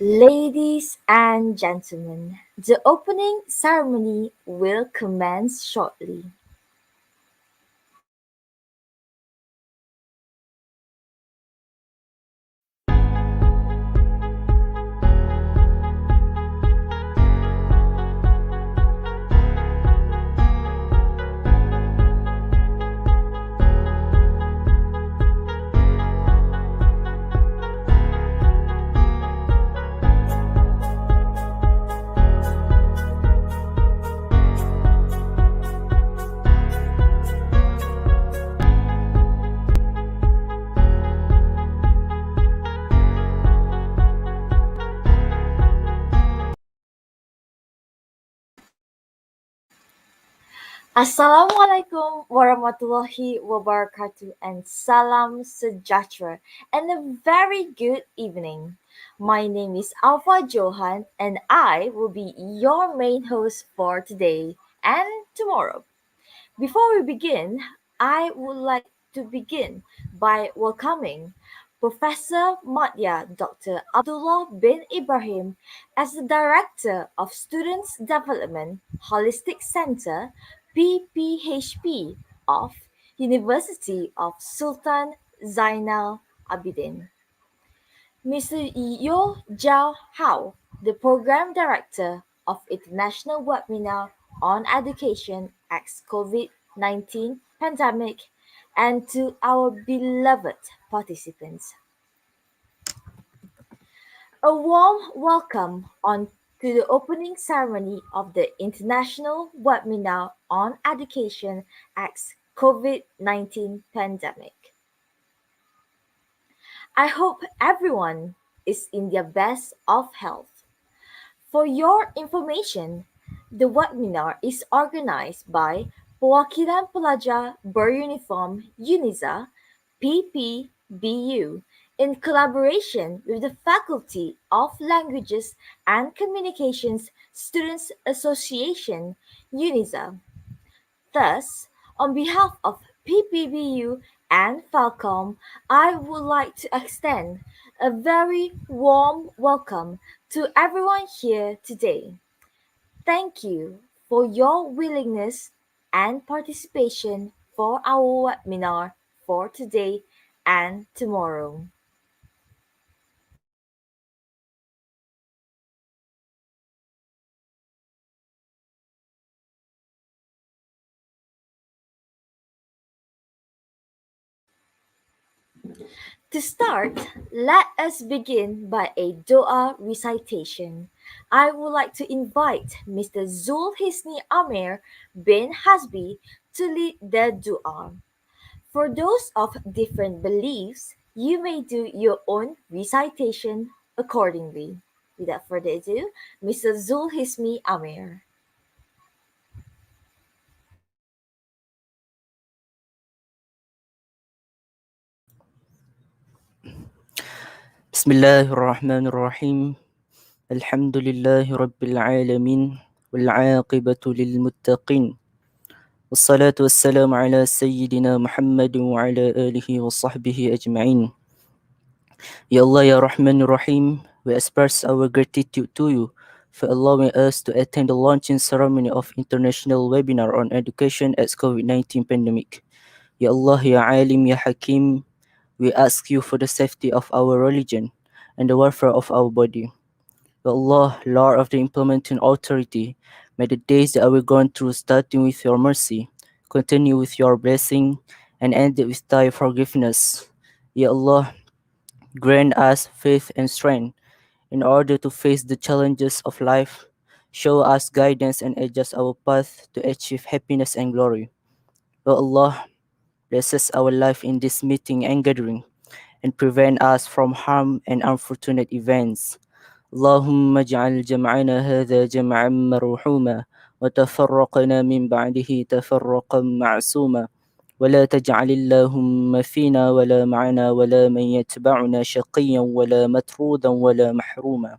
Ladies and gentlemen, the opening ceremony will commence shortly. Assalamualaikum warahmatullahi wabarakatuh and salam sejahtera and a very good evening. My name is Alpha Johan and I will be your main host for today and tomorrow. Before we begin, I would like to begin by welcoming Professor Madya Dr. Abdullah bin Ibrahim as the Director of Students Development Holistic Center PPHP of University of Sultan Zainal Abidin. Mr. Yo Jiao Hao, the Program Director of International Webinar on Education X COVID-19 Pandemic, and to our beloved participants. A warm welcome on to the opening ceremony of the International Webinar on Education X COVID-19 Pandemic. I hope everyone is in their best of health. For your information, the webinar is organized by Perwakilan Pelajar Beruniform UniSZA PPBU in collaboration with the Faculty of Languages and Communications Students Association UniSZA. Thus, on behalf of PPBU and Falcom, I would like to extend a very warm welcome to everyone here today. Thank you for your willingness and participation for our webinar for today and tomorrow. To start, let us begin by a Doha recitation. I would like to invite Mr. Zul Hisni Amir bin Hasbi to lead the Dua. For those of different beliefs, you may do your own recitation accordingly. Without further ado, Mr. Zul Hismi Amir. بسم الله الرحمن الرحيم الحمد لله رب العالمين والعاقبة للمتقين والصلاة والسلام على سيدنا محمد وعلى آله وصحبه أجمعين. Ya Allah, Ya Rahman Rahim, we express our gratitude to you for allowing us to attend the launching ceremony of International Webinar on Education as COVID-19 Pandemic. Ya Allah, Ya Alim, Ya Hakim, we ask you for the safety of our religion and the welfare of our body. Ya Allah, Lord of the implementing authority, may the days that we're going through starting with your mercy, continue with your blessing, and end it with thy forgiveness. Ya Allah, grant us faith and strength in order to face the challenges of life. Show us guidance and adjust our path to achieve happiness and glory. Ya Allah, bless us our life in this meeting and gathering, and prevent us from harm and unfortunate events. اللهم اجعل جمعنا هذا جمعا مرحوما وتفرقنا من بعده تفرقا معصوما ولا تجعل اللهم فينا ولا معنا ولا من يتبعنا شقيا ولا مطرودا ولا محروما.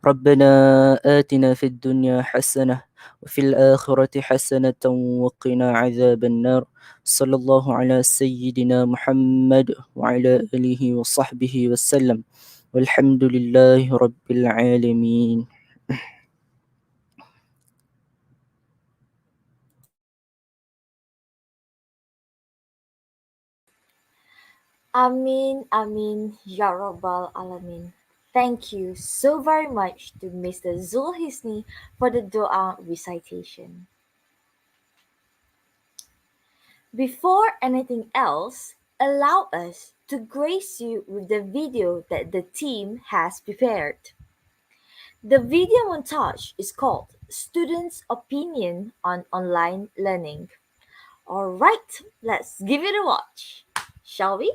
ربنا آتنا في الدنيا حسنة وفي الآخرة حسنة وقنا عذاب النار. صلى الله على سيدنا محمد وعلى آله وصحبه وسلم. والحمد لله رب العالمين. Amin, Amin, Ya Rabbal Alamin. Thank you so very much to Mr. Zulhisni for the Dua recitation. Before anything else, allow us to grace you with the video that the team has prepared. The video montage is called Students' Opinion on Online Learning. Alright, let's give it a watch, shall we?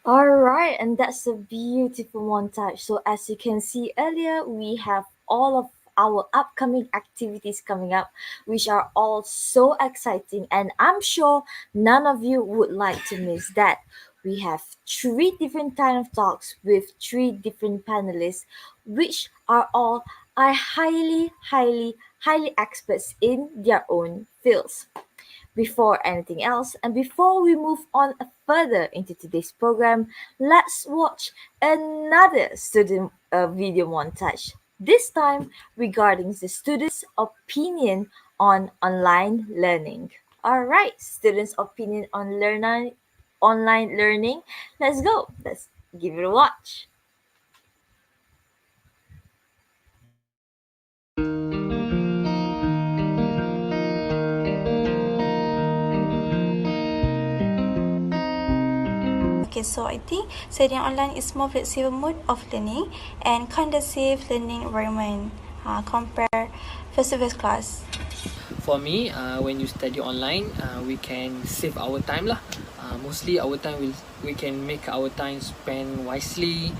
All right, and that's a beautiful montage. So, as you can see earlier, we have all of our upcoming activities coming up, which are all so exciting, and I'm sure none of you would like to miss that. We have three different kind of talks with three different panelists, which are all are highly experts in their own fields. Before anything else, and before we move on further into today's program, let's watch another student video montage. This time regarding the students' opinion on online learning. All right, students' opinion on online learning. Let's go. Let's give it a watch. Okay, so I think studying online is more flexible mode of learning and conducive learning environment compare face-to-face class. For me, when you study online, we can save our time lah. Mostly our time we can make our time spend wisely.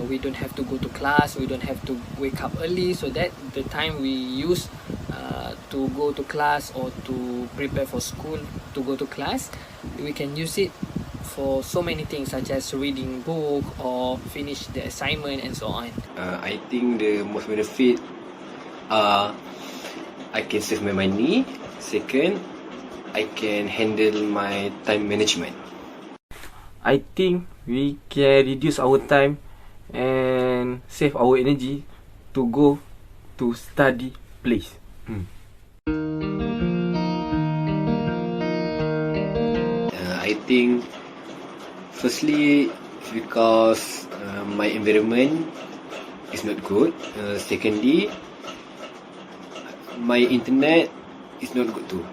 We don't have to go to class. We don't have to wake up early, so that the time we use to go to class or to prepare for school to go to class, we can use it for so many things such as reading book or finish the assignment and so on. I think the most benefit are I can save my money. Second, I can handle my time management. I think we can reduce our time and save our energy to go to study place. I think firstly because my environment is not good. Secondly, my internet is not good too.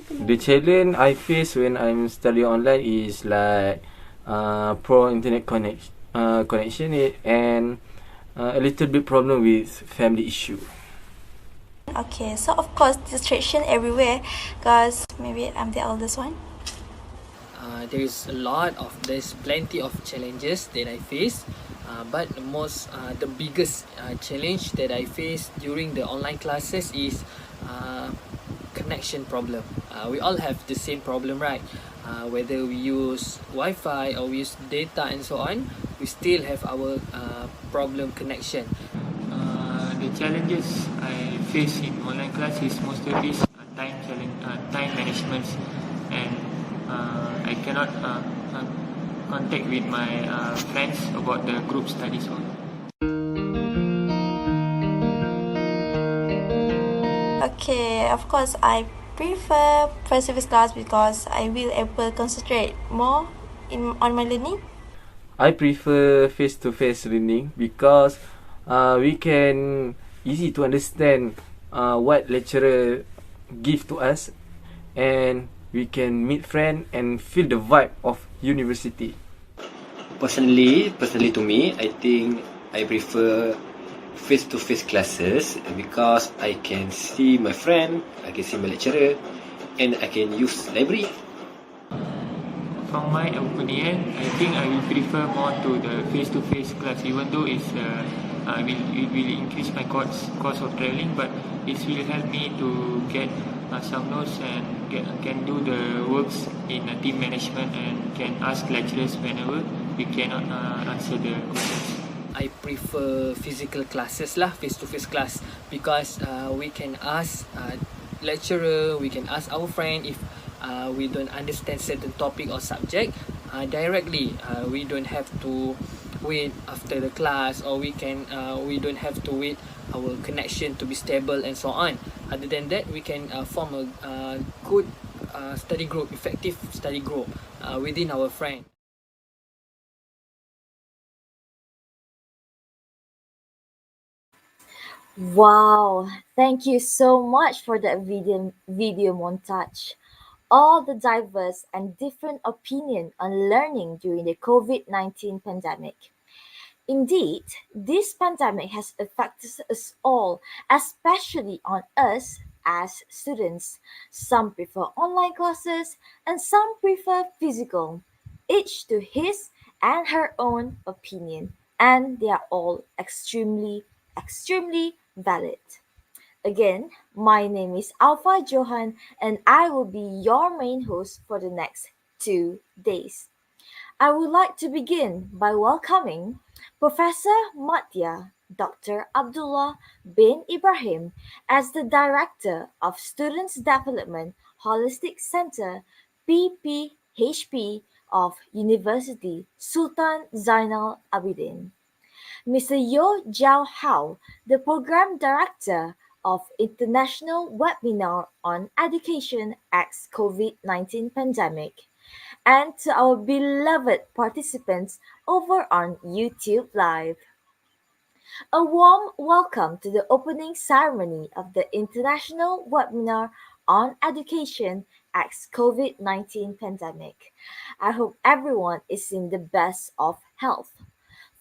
The challenge I face when I'm studying online is like poor internet connection and a little bit problem with family issue. Okay, so of course distraction everywhere because maybe I'm the eldest one. There's plenty of challenges that I face, but the biggest challenge that I face during the online classes is connection problem. We all have the same problem, right? Whether we use Wi-Fi or we use data and so on, we still have our problem connection. The challenges I face in online class is mostly time management, and I cannot contact with my friends about the group studies on. Okay, of course I prefer face-to-face class because I will able concentrate more on my learning. I prefer face-to-face learning because we can easy to understand what lecturer give to us, and we can meet friend and feel the vibe of university. Personally to me, I think I prefer face-to-face classes because I can see my friend, I can see my lecturer, and I can use library. From my opinion, I think I will prefer more to the face-to-face class, even though it will increase my cost of traveling, but it will help me to get some notes and can do the works in team management and can ask lecturers whenever we cannot answer the questions. I prefer physical classes lah, face-to-face class, because we can ask lecturer, we can ask our friend if we don't understand certain topic or subject directly. We don't have to wait after the class, or we don't have to wait our connection to be stable and so on. Other than that, we can form a good study group, effective study group within our friend. Wow, thank you so much for that video montage. All the diverse and different opinion on learning during the COVID-19 pandemic. Indeed, this pandemic has affected us all, especially on us as students. Some prefer online classes and some prefer physical, each to his and her own opinion, and they are all extremely valid. Again, my name is Alpha Johan, and I will be your main host for the next 2 days. I would like to begin by welcoming Professor Madya Dr. Abdullah bin Ibrahim as the Director of Students Development Holistic Center PPHP of University Sultan Zainal Abidin. Mr. Yo Jiao Hao, the Program Director of International Webinar on Education X COVID-19 Pandemic, and to our beloved participants over on YouTube Live. A warm welcome to the opening ceremony of the International Webinar on Education ex COVID-19 pandemic. I hope everyone is in the best of health.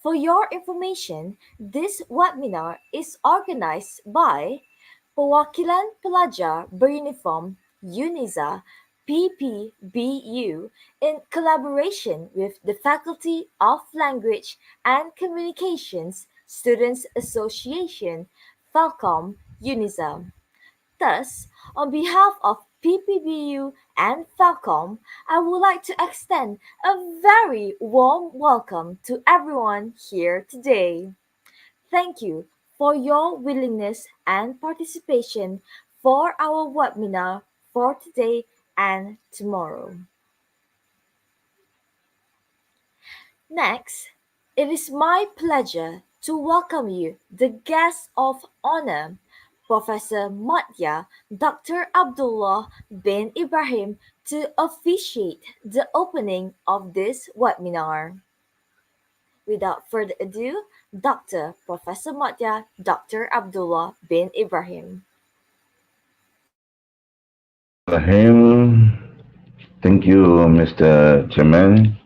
For your information, this webinar is organized by Perwakilan Pelajar Beruniform UniSZA PPBU in collaboration with the Faculty of Language and Communications Students Association, Falcom UniSZA. Thus, on behalf of PPBU and Falcom, I would like to extend a very warm welcome to everyone here today. Thank you for your willingness and participation for our webinar for today and tomorrow. Next, it is my pleasure to welcome you, the guest of honor, Professor Madya Dr. Abdullah bin Ibrahim, to officiate the opening of this webinar. Without further ado, Dr. Professor Madya Dr. Abdullah bin Ibrahim. Rahim. Thank you, Mr. Chairman.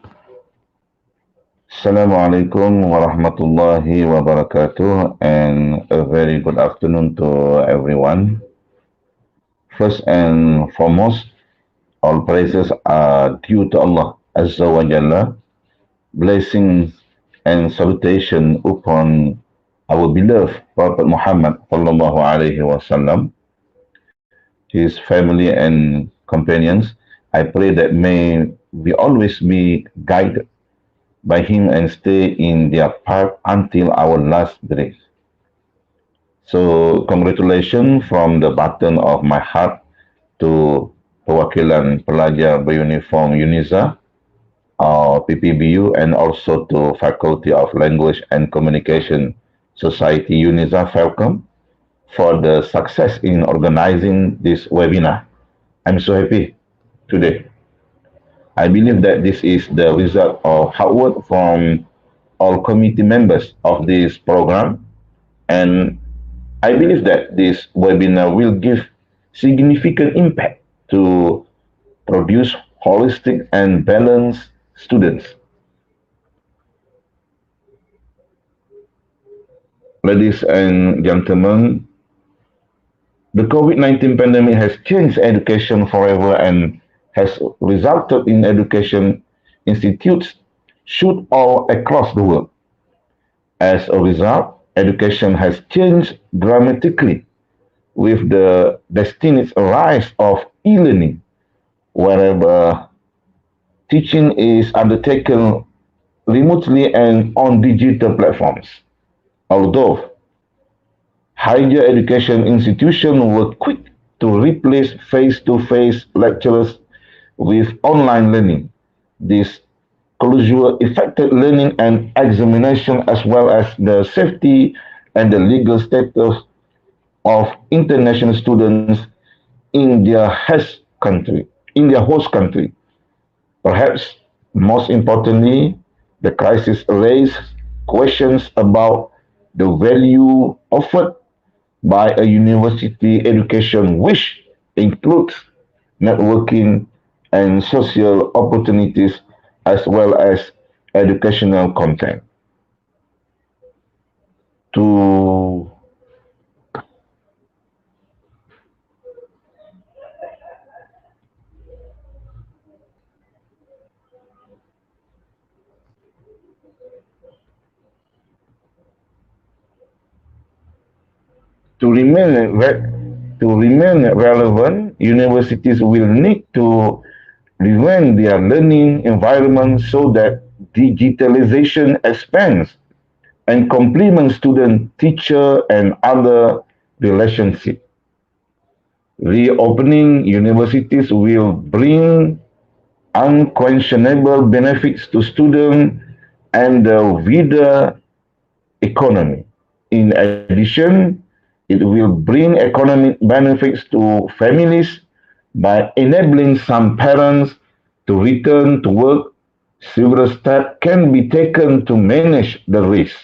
Assalamualaikum warahmatullahi wabarakatuh, and a very good afternoon to everyone. First and foremost, all praises are due to Allah Azza wa Jalla. Blessings and salutation upon our beloved Prophet Muhammad sallallahu alaihi wasallam, his family and companions. I pray that may we always be guided by him and stay in their path until our last breath. So congratulations from the bottom of my heart to Perwakilan Pelajar Beruniform UniSZA, PPBU, and also to Faculty of Language and Communication Society UniSZA Falcom for the success in organizing this webinar. I'm so happy today. I believe that this is the result of hard work from all committee members of this program, and I believe that this webinar will give significant impact to produce holistic and balanced students. Ladies and gentlemen, the COVID-19 pandemic has changed education forever and has resulted in education institutes shoot all across the world. As a result, education has changed dramatically with the destined rise of e-learning, wherever teaching is undertaken remotely and on digital platforms. Although higher education institutions were quick to replace face-to-face lectures with online learning, this closure affected learning and examination as well as the safety and the legal status of international students in their host country. Perhaps most importantly, the crisis raised questions about the value offered by a university education which includes networking and social opportunities as well as educational content. To To remain relevant, universities will need to revamp their learning environment so that digitalization expands and complements student, teacher, and other relationships. Reopening universities will bring unquestionable benefits to students and the wider economy. In addition, it will bring economic benefits to families by enabling some parents to return to work. Several steps can be taken to manage the risk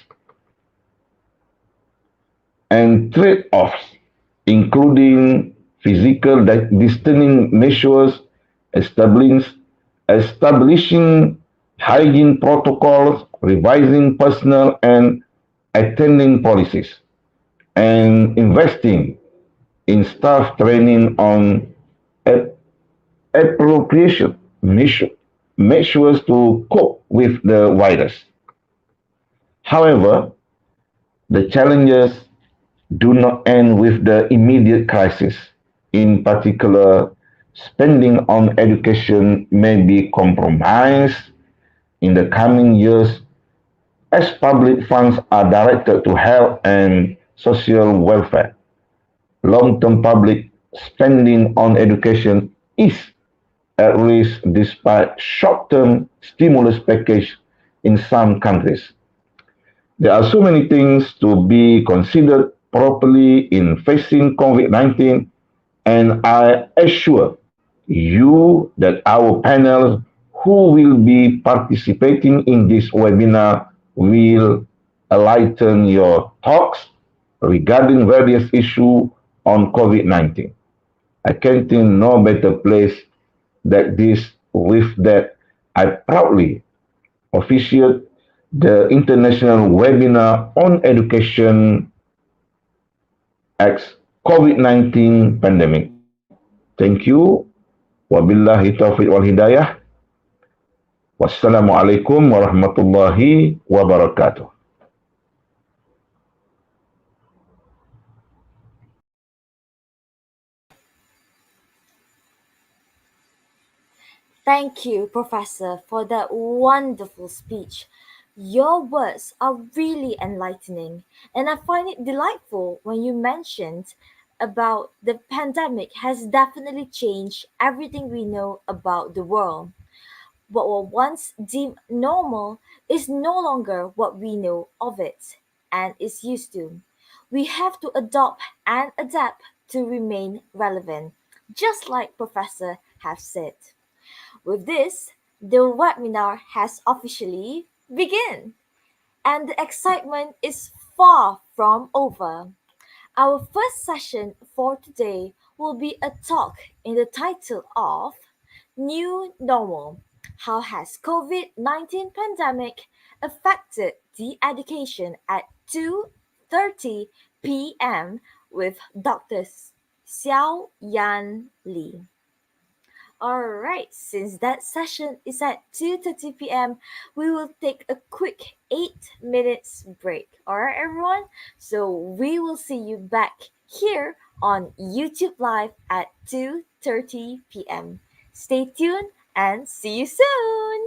and trade-offs, including physical distancing measures establishing, establishing hygiene protocols, revising personal and attending policies, and investing in staff training on appropriation measures to cope with the virus. However, the challenges do not end with the immediate crisis. In particular, spending on education may be compromised in the coming years as public funds are directed to health and social welfare. Long-term public spending on education is at risk despite short-term stimulus package in some countries. There are so many things to be considered properly in facing COVID-19, and I assure you that our panel who will be participating in this webinar will enlighten your talks regarding various issues on COVID-19. I can't think no better place than this. With that, I proudly officiate the international webinar on education X COVID-19 pandemic. Thank you. Wabillahi taufiq wal hidayah. Wassalamualaikum warahmatullahi wabarakatuh. Thank you, Professor, for that wonderful speech. Your words are really enlightening, and I find it delightful when you mentioned about the pandemic has definitely changed everything we know about the world. What was once deemed normal is no longer what we know of it and is used to. We have to adopt and adapt to remain relevant, just like Professor have said. With this, the webinar has officially begun, and the excitement is far from over. Our first session for today will be a talk in the title of New Normal: How has COVID-19 pandemic affected the education at 2:30 p.m. with Dr. Siaw Yan Li. Alright, since that session is at 2:30 p.m., we will take a quick 8 minutes break. Alright, everyone? So we will see you back here on YouTube Live at 2:30 p.m. Stay tuned and see you soon!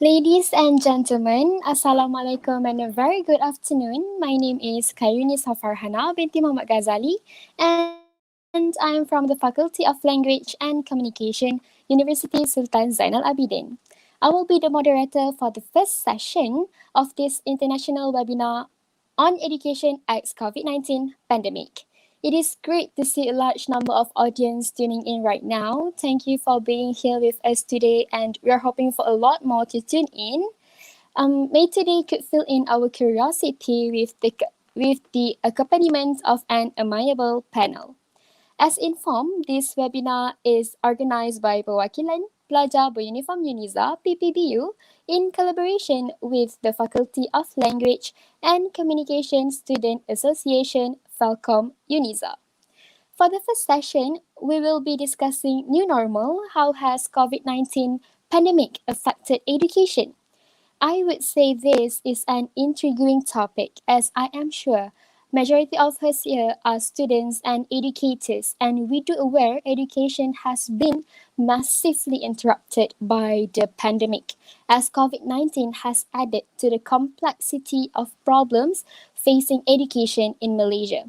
Ladies and gentlemen, Assalamualaikum and a very good afternoon. My name is Kwartarini binti Muhammad Ghazali, and I am from the Faculty of Language and Communication, University Sultan Zainal Abidin. I will be the moderator for the first session of this international webinar on education as COVID-19 pandemic. It is great to see a large number of audience tuning in right now. Thank you for being here with us today, and we are hoping for a lot more to tune in. May today could fill in our curiosity with the accompaniment of an amiable panel. As informed, this webinar is organized by Perwakilan Pelajar Beruniform UniSZA PPBU in collaboration with the Faculty of Language and Communication Student Association Falcom UniSZA. For the first session, we will be discussing new normal. How has COVID-19 pandemic affected education? I would say this is an intriguing topic, as I am sure majority of us here are students and educators, and we do aware education has been massively interrupted by the pandemic, as COVID-19 has added to the complexity of problems facing education in Malaysia.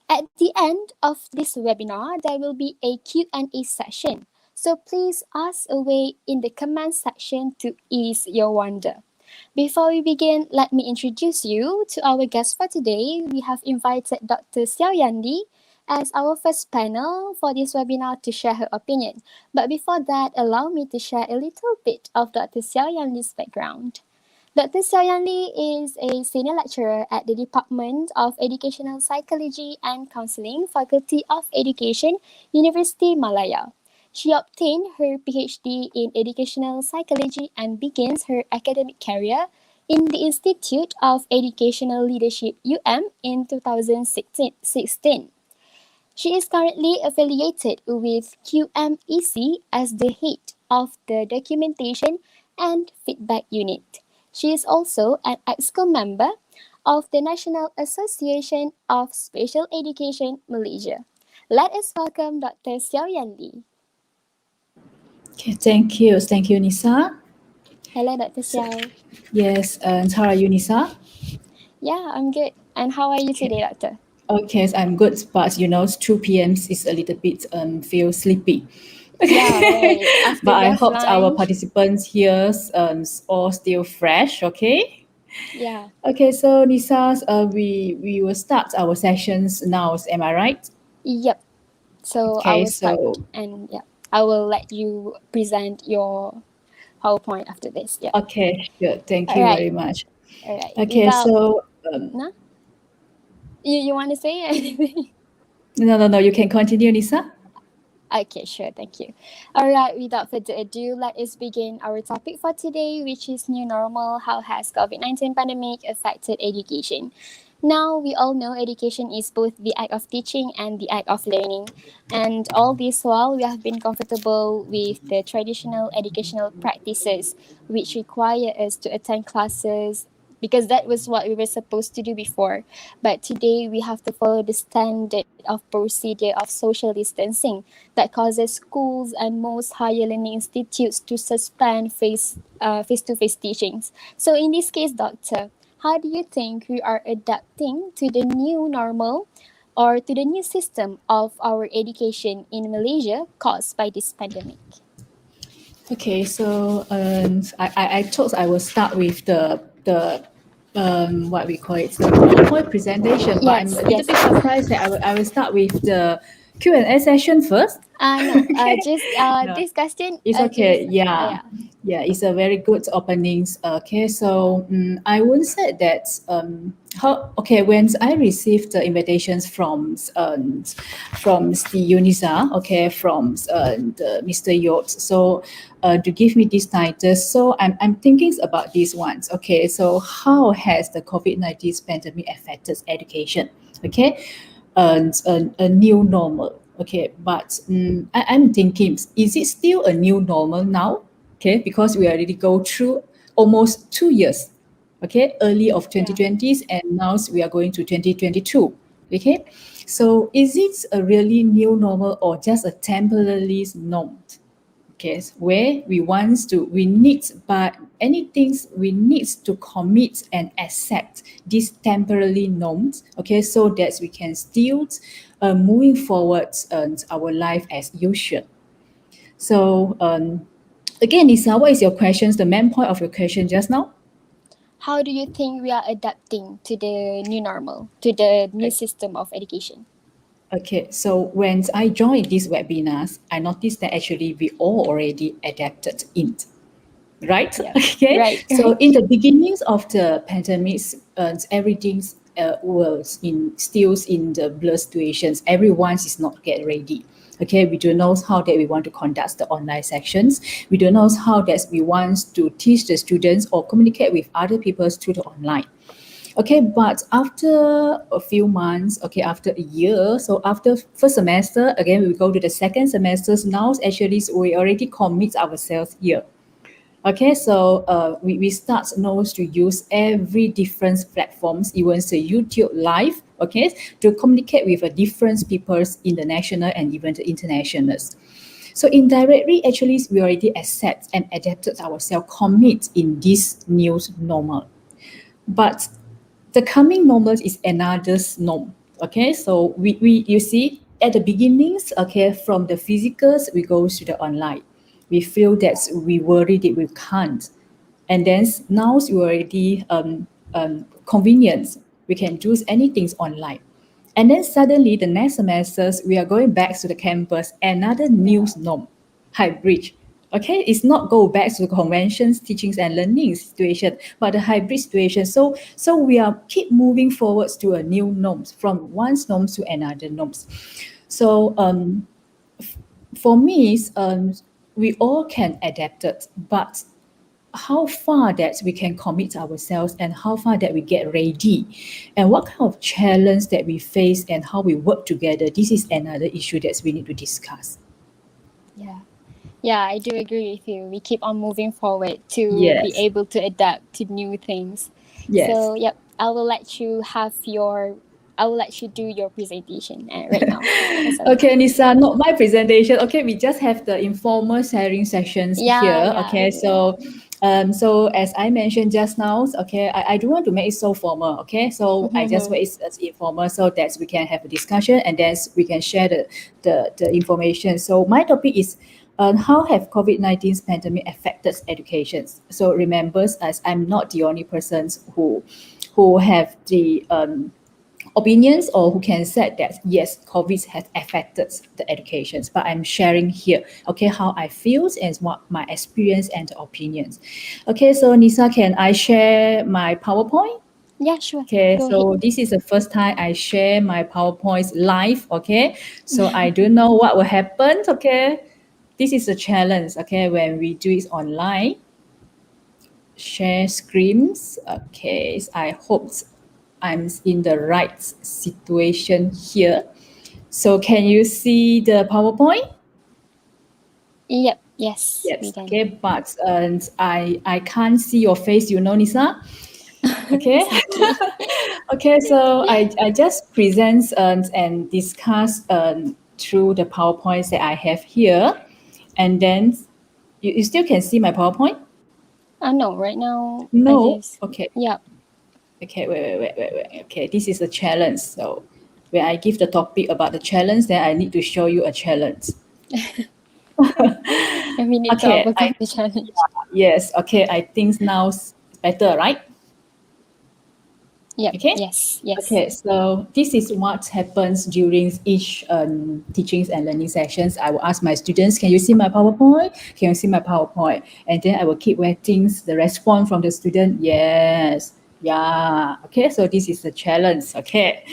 At the end of this webinar, there will be a Q&A session. So please ask away in the comment section to ease your wonder. Before we begin, let me introduce you to our guest for today. We have invited Dr. Siaw Yan Li as our first panel for this webinar to share her opinion. But before that, allow me to share a little bit of Dr. Siaw Yan Li's background. Dr. Siaw Yan Li is a senior lecturer at the Department of Educational Psychology and Counseling, Faculty of Education, University Malaya. She obtained her Ph.D. in Educational Psychology and begins her academic career in the Institute of Educational Leadership in 2016. She is currently affiliated with QMEC as the head of the Documentation and Feedback Unit. She is also an EXCO member of the National Association of Special Education Malaysia. Let us welcome Dr. Siaw Yan Li. Okay, thank you. Thank you, Nisa. Hello, Dr. Siaw. Yes, and how are you, Nisa? Yeah, I'm good. And how are you today, Doctor? Okay, so I'm good, but you know, it's 2 p.m. is a little bit feel sleepy. Yeah, right. After But I just hope our lunch. participants here all still fresh. Okay. Yeah. Okay, so Nisa, we will start our sessions now. Am I right? Yep. So I Okay, will start, so and yeah, I will let you present your PowerPoint after this. Yeah. okay, sure. Thank All you right. very much. All right. Okay, Without so no, you want to say anything? no. You can continue, Nisa. Okay, sure, thank you. All right, without further ado, let us begin our topic for today, which is new normal. How has COVID-19 pandemic affected education? Now, we all know education is both the act of teaching and the act of learning. And all this while, we have been comfortable with the traditional educational practices, which require us to attend classes because that was what we were supposed to do before. But today, we have to follow the standard of procedure of social distancing that causes schools and most higher learning institutes to suspend face-to-face teachings. So in this case, Doctor, how do you think we are adapting to the new normal or to the new system of our education in Malaysia caused by this pandemic? Okay, so I thought I will start with the what we call it, the PowerPoint presentation, but I'm Yes, a little yes. bit surprised that I will start with the Q&A session first. No, Okay. just No, this question. it's okay. Just Yeah, yeah, it's a very good openings. Okay, so I would say that when I received the invitations from the UniSZA, okay, from the Mr. Yod, so to give me this title, so I'm thinking about these ones. Okay, so how has the COVID-19 pandemic affected education? Okay, and a new normal. Okay, but I'm thinking, is it still a new normal now? Okay, because we already go through almost 2 years. Okay, early of 2020s, and now we are going to 2022. Okay, so is it a really new normal or just a temporary norm? Okay, where we need to commit and accept these temporary norms, okay, so that we can still moving forward our life as usual. So again, Nisa, what is your questions, the main point of your question just now? How do you think we are adapting to the new normal, to the new system of education? Okay, so when I joined these webinars, I noticed that actually we all already adapted it. Right? Yeah. Okay. Right. So in the beginnings of the pandemic, everything was still in the blur situations. Everyone is not get ready. Okay, we don't know how that we want to conduct the online sections. We don't know how that we want to teach the students or communicate with other people through the online. Okay, but after a few months, okay, after a year, so after first semester, again, we go to the second semester. Now, actually, we already commit ourselves here. Okay, so we start now to use every different platforms, even the YouTube live, okay, to communicate with different people in the national and even the internationals. So indirectly, actually, we already accept and adapted ourselves, commit in this new normal. But the coming normal is another norm. Okay, so we you see at the beginnings, okay, from the physicals we go to the online. We feel that we worry that we can't, and then now we already convenience. We can do anything online, and then suddenly the next semesters we are going back to the campus. Another new norm, hybrid. Okay, it's not go back to the conventions, teachings and learning situation, but the hybrid situation. So we are keep moving forwards to a new norms, from one norms to another norms. So for me, we all can adapt it, but how far that we can commit ourselves and how far that we get ready and what kind of challenge that we face and how we work together, this is another issue that we need to discuss. Yeah, I do agree with you. We keep on moving forward to be Yes. able to adapt to new things. Yes. So, yep, I will let you do your presentation right now. Okay, Nisa, not my presentation. Okay, we just have the informal sharing sessions here. Okay, so as I mentioned just now, okay, I do want to make it so formal. Okay, so I just make it as informal so that we can have a discussion and then we can share the information. So my topic is how have COVID-19 pandemic affected education? So remember, as I'm not the only person who have the opinions or who can say that yes, COVID has affected the educations, but I'm sharing here, okay, how I feel and what my experience and opinions. Okay, so Nisa, can I share my PowerPoint? Yeah, sure. Okay, Go so ahead. this is the first time I share my PowerPoints live, okay? So I don't know what will happen, okay? This is a challenge, okay, when we do it online. Share screens, okay, I hope I'm in the right situation here. So can you see the PowerPoint? Yep. Yes. Yes. We can. Okay, but I can't see your face, Nisa. Okay. Okay, so I just present and discuss through the PowerPoints that I have here, and then you still can see my PowerPoint? No, right now. No. Okay. Yeah. Okay, wait. Okay, this is a challenge. So when I give the topic about the challenge, then I need to show you a challenge. And we need to overcome the challenge. Yes, okay, I think now better, right? Yeah. Okay. Yes. Okay, so this is what happens during each teachings and learning sessions. I will ask my students, can you see my PowerPoint? Can you see my PowerPoint? And then I will keep waiting the response from the student. Yes. Yeah. Okay, so this is the challenge. Okay.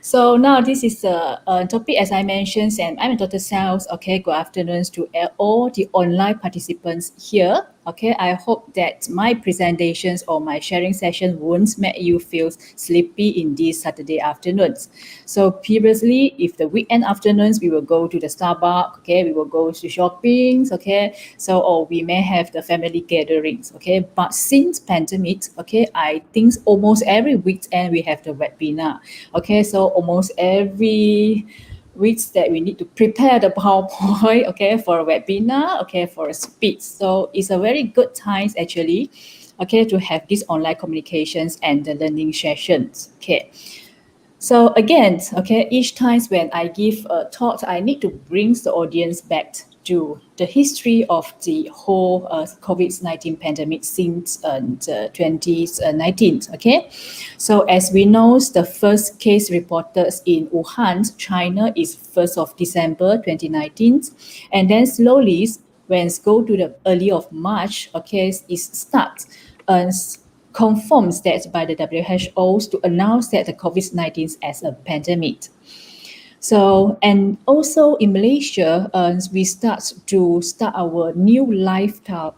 So now this is the topic as I mentioned, and I'm Dr. Sales. Okay, good afternoon to all the online participants here. Okay, I hope that my presentations or my sharing session won't make you feel sleepy in these Saturday afternoons. So previously, if the weekend afternoons, we will go to the Starbucks, okay, we will go to shoppings, okay, so or we may have the family gatherings, okay. But since pandemic, okay, I think almost every weekend we have the webinar, okay. So almost every weeks that we need to prepare the PowerPoint, okay, for a webinar, okay, for a speech. So it's a very good time actually, okay, to have these online communications and the learning sessions, okay. So again, okay, each time when I give a talk, I need to bring the audience back to the history of the whole COVID-19 pandemic since 2019, okay? So as we know, the first case reported in Wuhan, China is 1st of December 2019, and then slowly, when it's go to the early of March, okay, it starts confirms that by the WHO to announce that the COVID-19 as a pandemic. So, and also in Malaysia, we start our new lifestyle.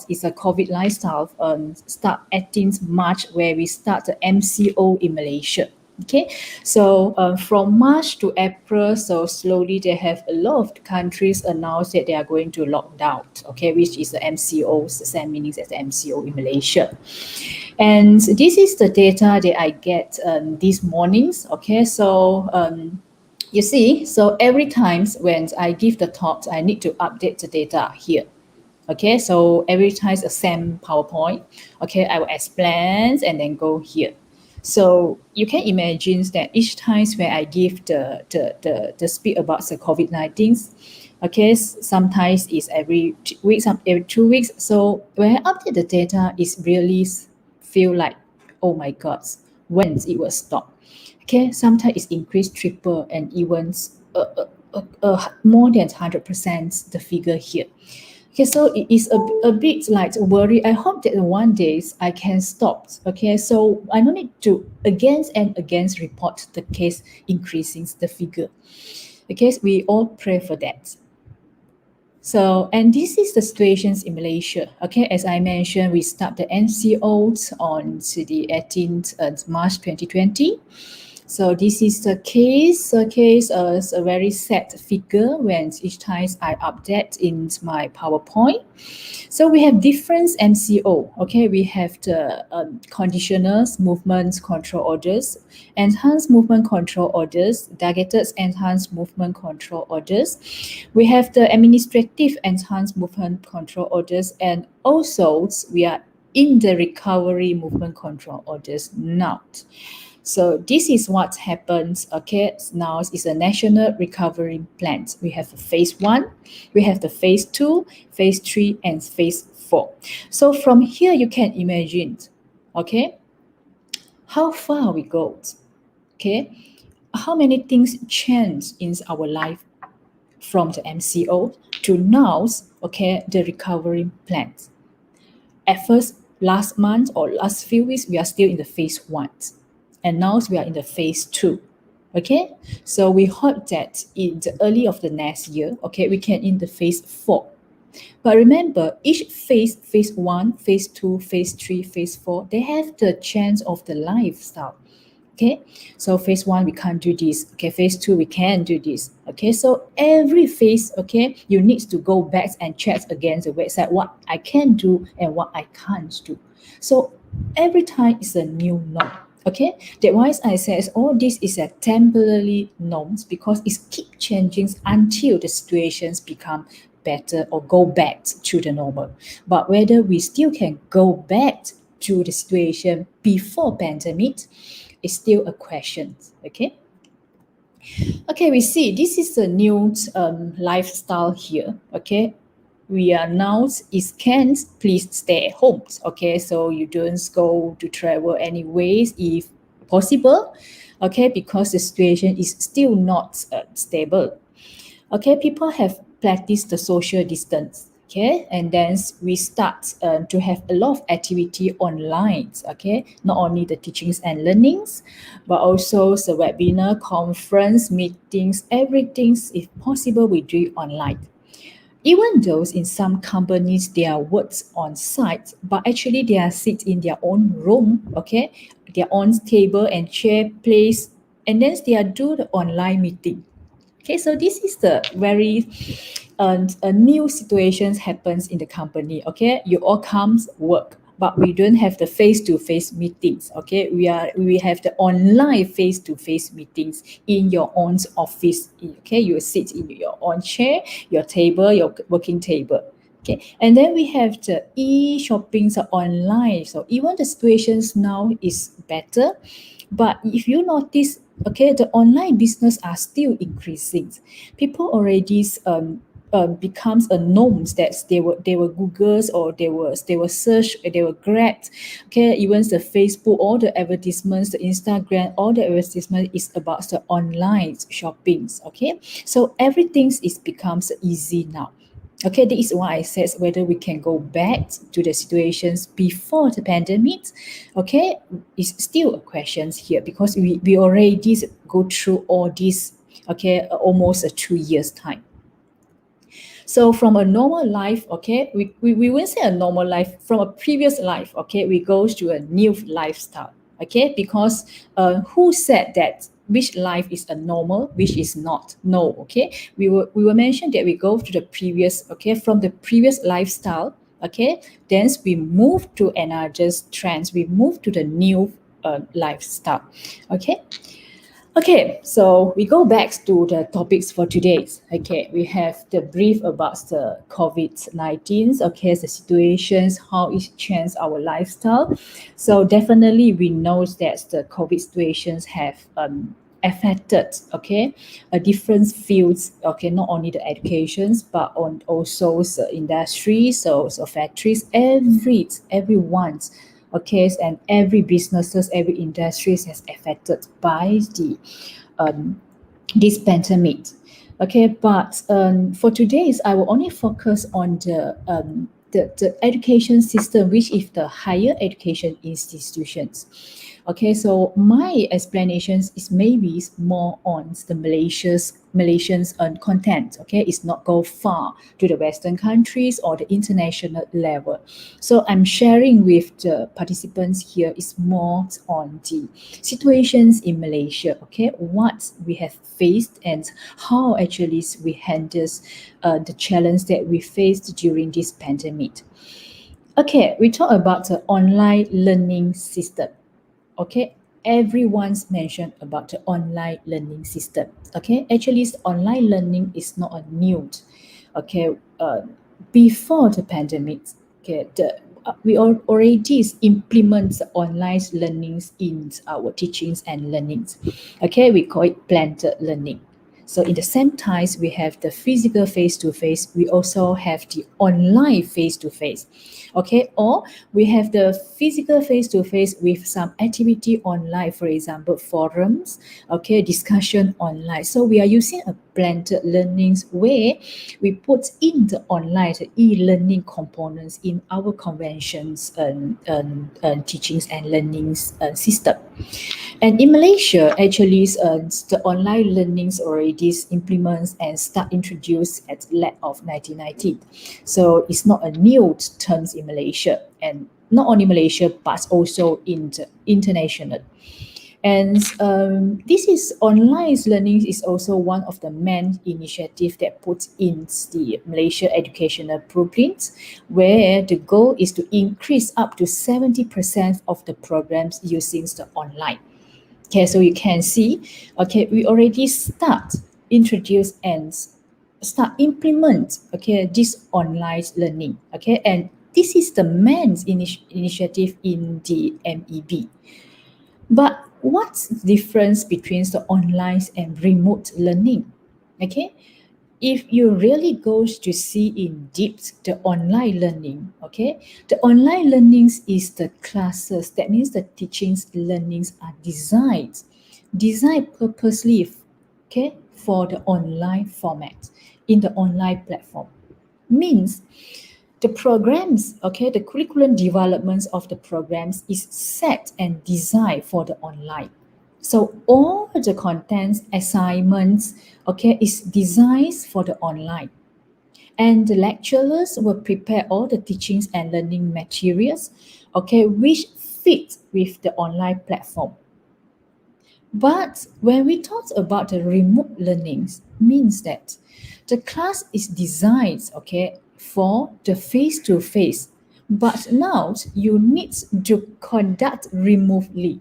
Is a COVID lifestyle. Start 18th March, where we start the MCO in Malaysia. Okay, so from March to April, so slowly they have a lot of countries announced that they are going to lock down. Okay, which is the MCO, the same meaning as the MCO in Malaysia. And this is the data that I get these mornings. Okay, so you see, so every time when I give the talk, I need to update the data here. Okay, so every time the same PowerPoint, okay, I will explain and then go here. So you can imagine that each time when I give the speak about the COVID-19, okay, sometimes it's every week, every 2 weeks. So when I update the data, it's really feel like, oh my God, when it will stop. Okay, sometimes it's increased triple and even more than 100% the figure here. Okay, so it is a bit like worry. I hope that one day I can stop. Okay, so I don't need to against report the case increasing the figure. Okay, we all pray for that. So, and this is the situations in Malaysia. Okay, as I mentioned, we start the MCO on the 18th of March 2020. So this is the case. Is a very sad figure when each time I update in my PowerPoint. So we have different MCO. Okay, we have the conditionals, movement control orders, enhanced movement control orders, targeted enhanced movement control orders. We have the administrative enhanced movement control orders, and also we are in the recovery movement control orders now. So this is what happens. Okay, now it's a national recovery plan. We have phase 1, we have the phase 2, phase 3, and phase 4. So from here you can imagine, okay, how far we go. Okay, how many things change in our life from the MCO to now, okay, the recovery plans. At first, last month or last few weeks, we are still in the phase 1. And now we are in the phase 2. Okay, so we hope that in the early of the next year, okay, we can in the phase 4. But remember, each phase 1, phase 2, phase 3, phase 4, they have the chance of the lifestyle. Okay, so phase 1 we can't do this. Okay, phase 2 we can do this. Okay, so every phase, okay, you need to go back and check against the website what I can do and what I can't do. So every time is a new norm. Okay, that's why I say all this is a temporary norms because it keep changing until the situations become better or go back to the normal. But whether we still can go back to the situation before pandemic is still a question. Okay. Okay, we see this is a new lifestyle here. Okay, we are now is can please stay at home. Okay, so you don't go to travel anyways if possible. Okay, because the situation is still not stable. Okay, people have practiced the social distance. Okay, and then we start to have a lot of activity online. Okay, not only the teachings and learnings, but also the webinar, conference, meetings, everything. If possible, we do it online. Even those in some companies, they are works on site, but actually they are sit in their own room, okay, their own table and chair place, and then they are do the online meeting. Okay, so this is the very a new situations happens in the company. Okay, you all comes work, but we don't have the face-to-face meetings. Okay, we have the online face-to-face meetings in your own office. Okay, you sit in your own chair, your table, your working table. Okay, and then we have the e-shopping online. So even the situations now is better, but if you notice, okay, the online business are still increasing. People already becomes a norms that they were Googles, or they were search, they were Grab. Okay, even the Facebook, all the advertisements, the Instagram, all the advertisement is about the online shoppings. Okay, so everything is becomes easy now. Okay, this is why I said whether we can go back to the situations before the pandemic. Okay, is still a question here, because we already go through all this. Okay, almost a 2 years time. So from a normal life, okay, we won't say a normal life, from a previous life, okay, we go to a new lifestyle, okay, because who said that which life is a normal, which is not? No, okay, we will mention that we go to the previous, okay, from the previous lifestyle, okay, then we move to another trends, we move to the new lifestyle, okay. Okay, so we go back to the topics for today. Okay, we have the brief about the COVID-19, okay, the situations, how it changed our lifestyle. So definitely we know that the COVID situations have affected, okay, different fields, okay, not only the educations, but on also the industry, so factories, everyone's, okay, and every businesses, every industries has affected by the this pandemic. Okay, but for today's, I will only focus on the education system, which is the higher education institutions. Okay, so my explanations is maybe more on the Malaysians content. Okay, it's not go far to the Western countries or the international level. So I'm sharing with the participants here is more on the situations in Malaysia. Okay, what we have faced and how actually we handle the challenge that we faced during this pandemic. Okay, we talk about the online learning system. Okay, everyone's mentioned about the online learning system. Okay, actually online learning is not a new. Okay, before the pandemic, okay, we already implement online learnings in our teachings and learnings. Okay, we call it blended learning. So in the same times, we have the physical face-to-face, we also have the online face-to-face. Okay, or we have the physical face-to-face with some activity online, for example, forums, okay, discussion online. So we are using a blended learnings where we put in the online, the e-learning components in our conventions and teachings and learnings system. And in Malaysia, actually, the online learnings already implements and start introduced at late of 1990. So it's not a new term in Malaysia, and not only Malaysia, but also in the international. And this is online learning is also one of the main initiatives that puts in the Malaysia educational blueprint, where the goal is to increase up to 70% of the programs using the online. Okay, so you can see, okay, we already start introduce and start implement, okay, this online learning, okay, and this is the main initiative in the MEB. But what's the difference between the online and remote learning? Okay, if you really go to see in depth the online learning, okay, the online learnings is the classes. That means the teachings, learnings are designed purposely, okay, for the online format in the online platform. Means the programs, okay, the curriculum developments of the programs is set and designed for the online. So all the contents, assignments, okay, is designed for the online. And the lecturers will prepare all the teachings and learning materials, okay, which fit with the online platform. But when we talk about the remote learnings, means that the class is designed, okay, for the face-to-face But now you need to conduct remotely.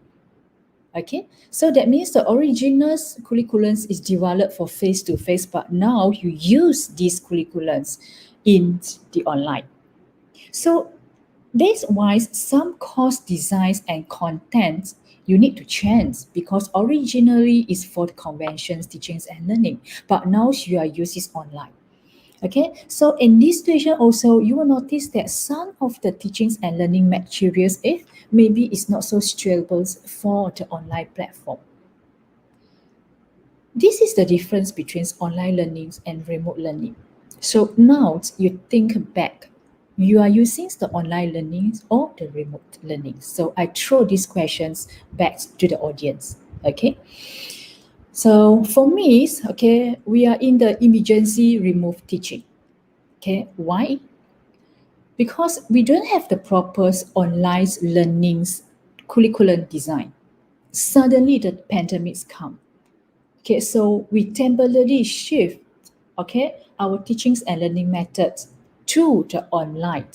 Okay, so that means the original curriculums is developed for face-to-face, but now you use these curriculums in the online. So that's why some course designs and content you need to change, because originally is for the conventions, teachings and learning, but now you are using online. Okay, so in this situation also, you will notice that some of the teachings and learning materials, maybe it's not so suitable for the online platform. This is the difference between online learning and remote learning. So now you think back, you are using the online learning or the remote learning. So I throw these questions back to the audience. Okay. So for me, okay, we are in the emergency remote teaching. Okay, why? Because we don't have the proper online learnings curriculum design. Suddenly the pandemics come. Okay, so we temporarily shift, okay, our teachings and learning methods to the online.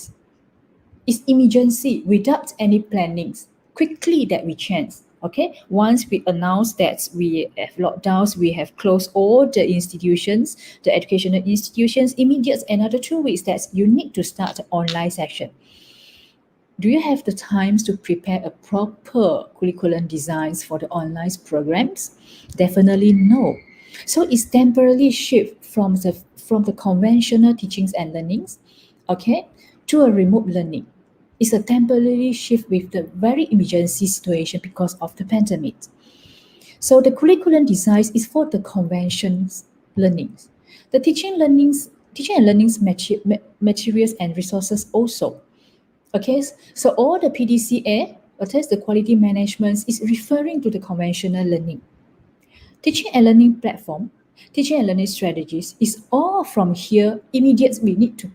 It's emergency without any plannings. Quickly that we change. Okay, once we announce that we have lockdowns, we have closed all the institutions, the educational institutions, immediate another 2 weeks that you need to start the online session. Do you have the times to prepare a proper curriculum designs for the online programs? Definitely no. So it's temporarily shift from the conventional teachings and learnings, okay, to a remote learning. It's a temporary shift with the very emergency situation because of the pandemic. So the curriculum design is for the conventions learnings. The teaching and learnings materials and resources also. Okay, so all the PDCA, that is the quality management, is referring to the conventional learning. Teaching and learning platform, teaching and learning strategies is all from here. Immediately we need to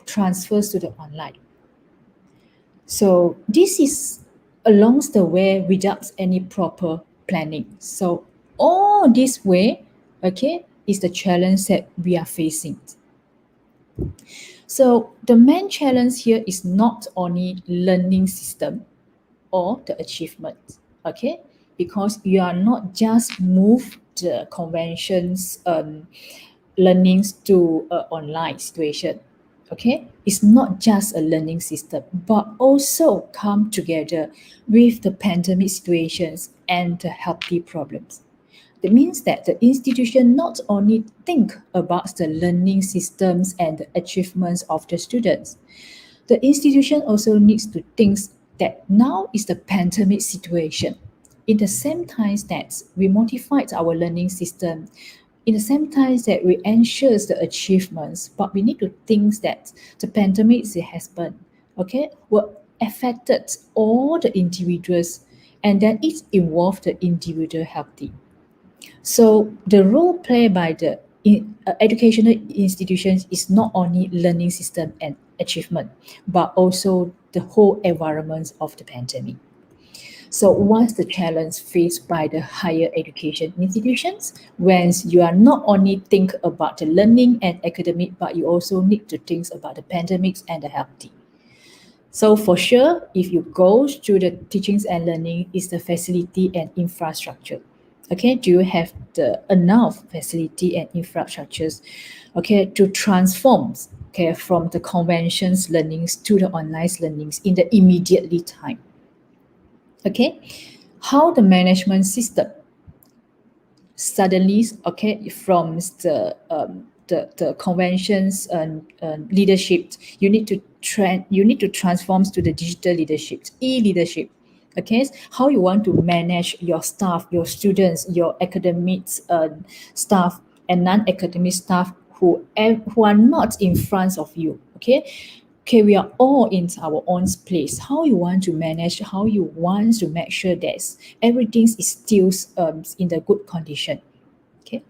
transfer to the online. So this is along the way without any proper planning. So all this way, okay, is the challenge that we are facing. So the main challenge here is not only learning system or the achievement, okay? Because you are not just move the conventions learnings to online situation, okay? It's not just a learning system, but also come together with the pandemic situations and the healthy problems. It means that the institution not only think about the learning systems and the achievements of the students, the institution also needs to think that now is the pandemic situation. In the same time that we modified our learning system, in the same time that we ensure the achievements, but we need to think that the pandemic has been, okay, will affected all the individuals, and then it involved the individual healthy. So the role played by the educational institutions is not only learning system and achievement, but also the whole environment of the pandemic. So what's the challenge faced by the higher education institutions when you are not only think about the learning and academic, but you also need to think about the pandemics and the healthy. So for sure, if you go to the teachings and learning, is the facility and infrastructure. Okay, do you have the enough facility and infrastructures, okay, to transform, okay, from the conventions learnings to the online learnings in the immediately time? Okay, how the management system suddenly, okay, from the conventions and leadership, you need to transform to the digital leadership, e-leadership. Okay, how you want to manage your staff, your students, your academics staff and non-academic staff who are not in front of you. Okay, we are all in our own place. How you want to manage, how you want to make sure that everything is still in the good condition. Okay,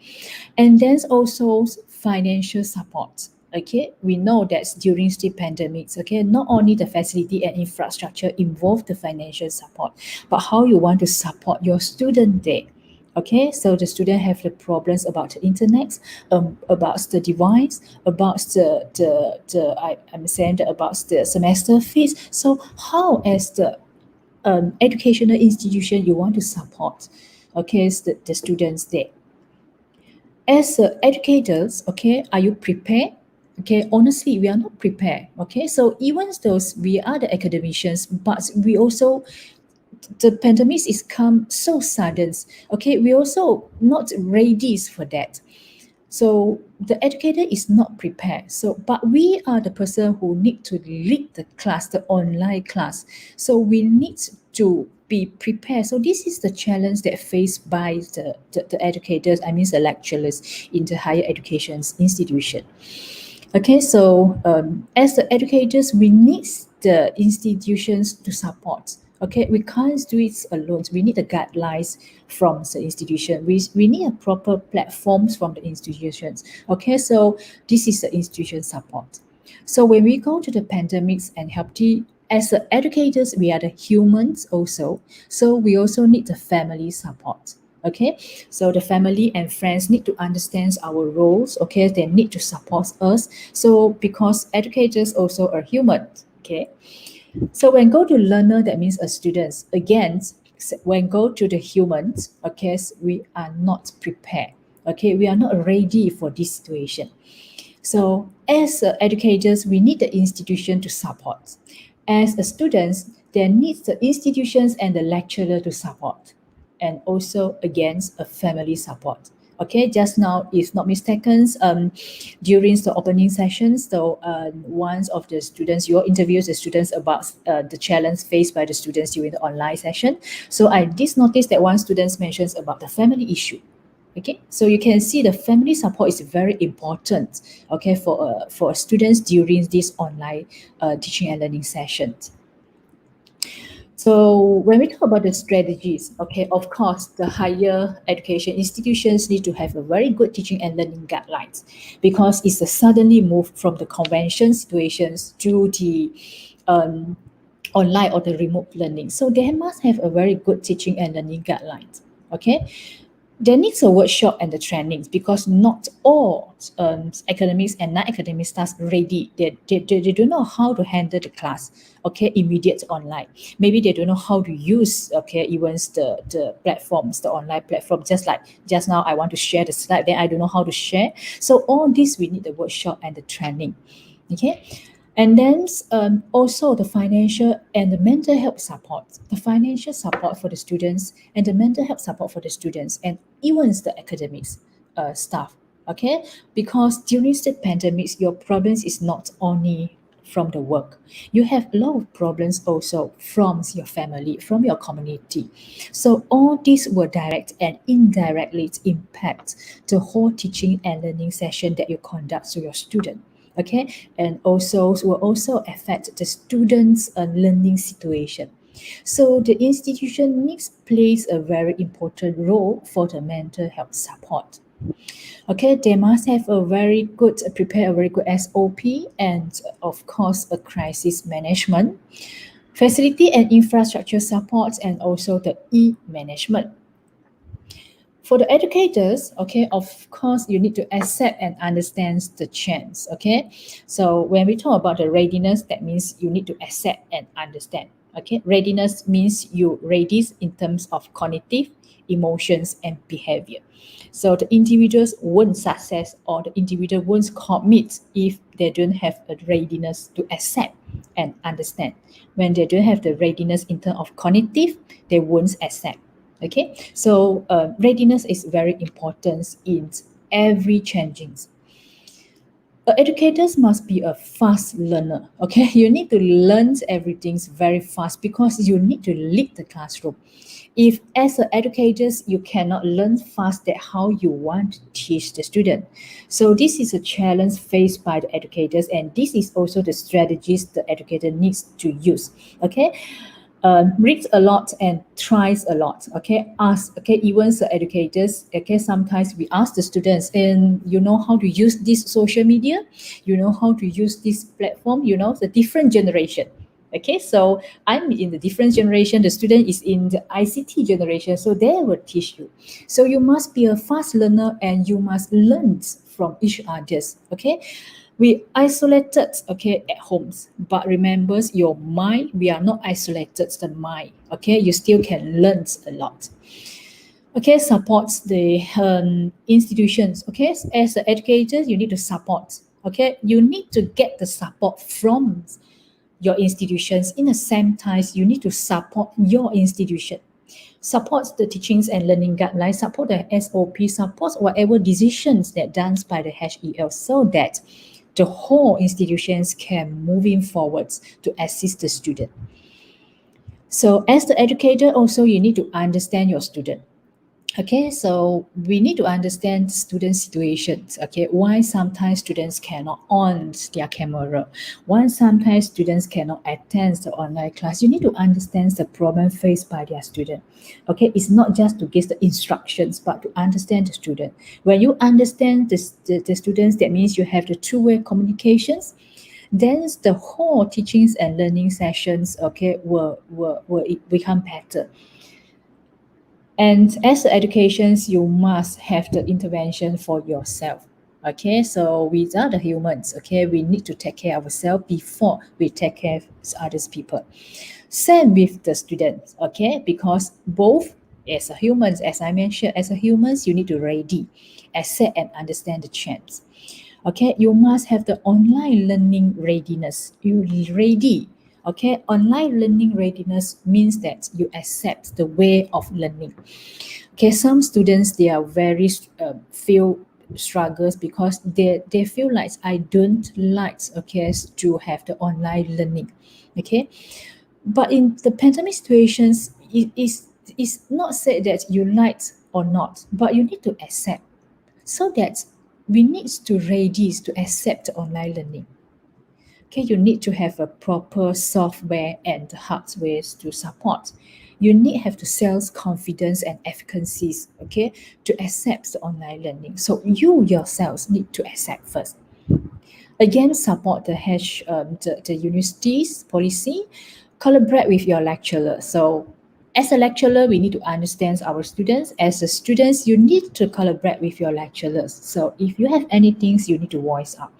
and then also financial support. Okay, we know that during the pandemics, okay, not only the facility and infrastructure involve the financial support, but how you want to support your student there. Okay, so the student have the problems about the internet, about the device, about I'm saying that about the semester fees. So how as the educational institution you want to support, okay, the students there. As educators, okay, are you prepared? Okay, honestly, we are not prepared. Okay, so even though we are the academicians, but we also the pandemic is come so sudden. Okay, we also not ready for that. So the educator is not prepared. So, but we are the person who need to lead the class, the online class. So we need to be prepared. So this is the challenge that faced by the educators, I mean the lecturers in the higher education institution. Okay, so as the educators, we need the institutions to support. Okay, we can't do it alone. We need the guidelines from the institution. We need a proper platforms from the institutions. Okay, so this is the institution support. So when we go to the pandemics and healthy, as the educators, we are the humans also. So we also need the family support. Okay, so the family and friends need to understand our roles. Okay, they need to support us. So because educators also are humans. Okay, so when go to learner, that means a students. Again, when go to the humans, okay, we are not prepared. Okay, we are not ready for this situation. So as educators, we need the institution to support. As a students, there needs the institutions and the lecturer to support, and also against a family support. Okay, just now, if not mistaken, during the opening session, so one of the students, you interviews the students about the challenge faced by the students during the online session. So I did notice that one student mentions about the family issue. Okay, so you can see the family support is very important, okay, for students during this online teaching and learning sessions. So when we talk about the strategies, okay, of course, the higher education institutions need to have a very good teaching and learning guidelines, because it's a suddenly move from the convention situations to the online or the remote learning. So they must have a very good teaching and learning guidelines. Okay, there needs a workshop and the trainings, because not all academics and non-academic staff ready. They don't know how to handle the class, okay, immediate online. Maybe they don't know how to use, okay, even the platforms, the online platform. Just like just now, I want to share the slide, then I don't know how to share. So all this, we need the workshop and the training, okay. And then also the financial and the mental health support, the financial support for the students and the mental health support for the students, and even the academics staff. Okay, because during the pandemics, your problems is not only from the work. You have a lot of problems also from your family, from your community. So all these will direct and indirectly impact the whole teaching and learning session that you conduct to your student. Okay, and also will also affect the students' learning situation. So the institution needs plays a very important role for the mental health support. Okay, they must have a very good prepare a very good SOP, and of course a crisis management, facility and infrastructure support, and also the e-management. For the educators, okay, of course, you need to accept and understand the change, okay? So when we talk about the readiness, that means you need to accept and understand, okay? Readiness means you ready in terms of cognitive, emotions, and behavior. So the individuals won't success, or the individual won't commit if they don't have a readiness to accept and understand. When they don't have the readiness in terms of cognitive, they won't accept. Okay, so readiness is very important in every changings. Educators must be a fast learner. Okay, you need to learn everything very fast, because you need to lead the classroom. If as an educators you cannot learn fast that how you want to teach the student, so this is a challenge faced by the educators, and this is also the strategies the educator needs to use. Okay, reads a lot and tries a lot. Okay, ask. Okay, even the educators. Okay, sometimes we ask the students, and you know how to use this social media, you know how to use this platform. You know the different generation. Okay, so I'm in the different generation, the student is in the ICT generation, so they will teach you. So you must be a fast learner and you must learn from each others. Okay, we isolated, okay, at homes, but remember your mind, we are not isolated the mind. Okay, you still can learn a lot. Okay, supports the institutions. Okay, as an educator, you need to support. Okay, you need to get the support from your institutions. In the same time, you need to support your institution. Support the teachings and learning guidelines, support the SOP, support whatever decisions that done by the HEL, so that the whole institutions can moving forwards to assist the student. So as the educator, also you need to understand your student. Okay, so we need to understand student situations. Okay, why sometimes students cannot on their camera, why sometimes students cannot attend the online class. You need to understand the problem faced by their student. Okay, it's not just to give the instructions, but to understand the student. When you understand the students, that means you have the two-way communications. Then the whole teachings and learning sessions, okay, will become better. And as educations, you must have the intervention for yourself. Okay, so we are the humans. Okay, we need to take care of ourselves before we take care of others people. Same with the students. Okay, because both as a humans, as I mentioned, as a humans, you need to ready, accept and understand the chance. Okay, you must have the online learning readiness. You ready. Okay, online learning readiness means that you accept the way of learning. Okay, some students, they are very feel struggles because they feel like I don't like, okay, to have the online learning. Okay, but in the pandemic situations, it is not said that you like or not, but you need to accept, so that we need to ready to accept online learning. Okay, you need to have a proper software and hardware to support. You need have the sales confidence and efficacies, okay, to accept the online learning. So you yourselves need to accept first. Again, support the university's policy, collaborate with your lecturer. So as a lecturer, we need to understand our students. As a students, you need to collaborate with your lecturers. So if you have any things, you need to voice out.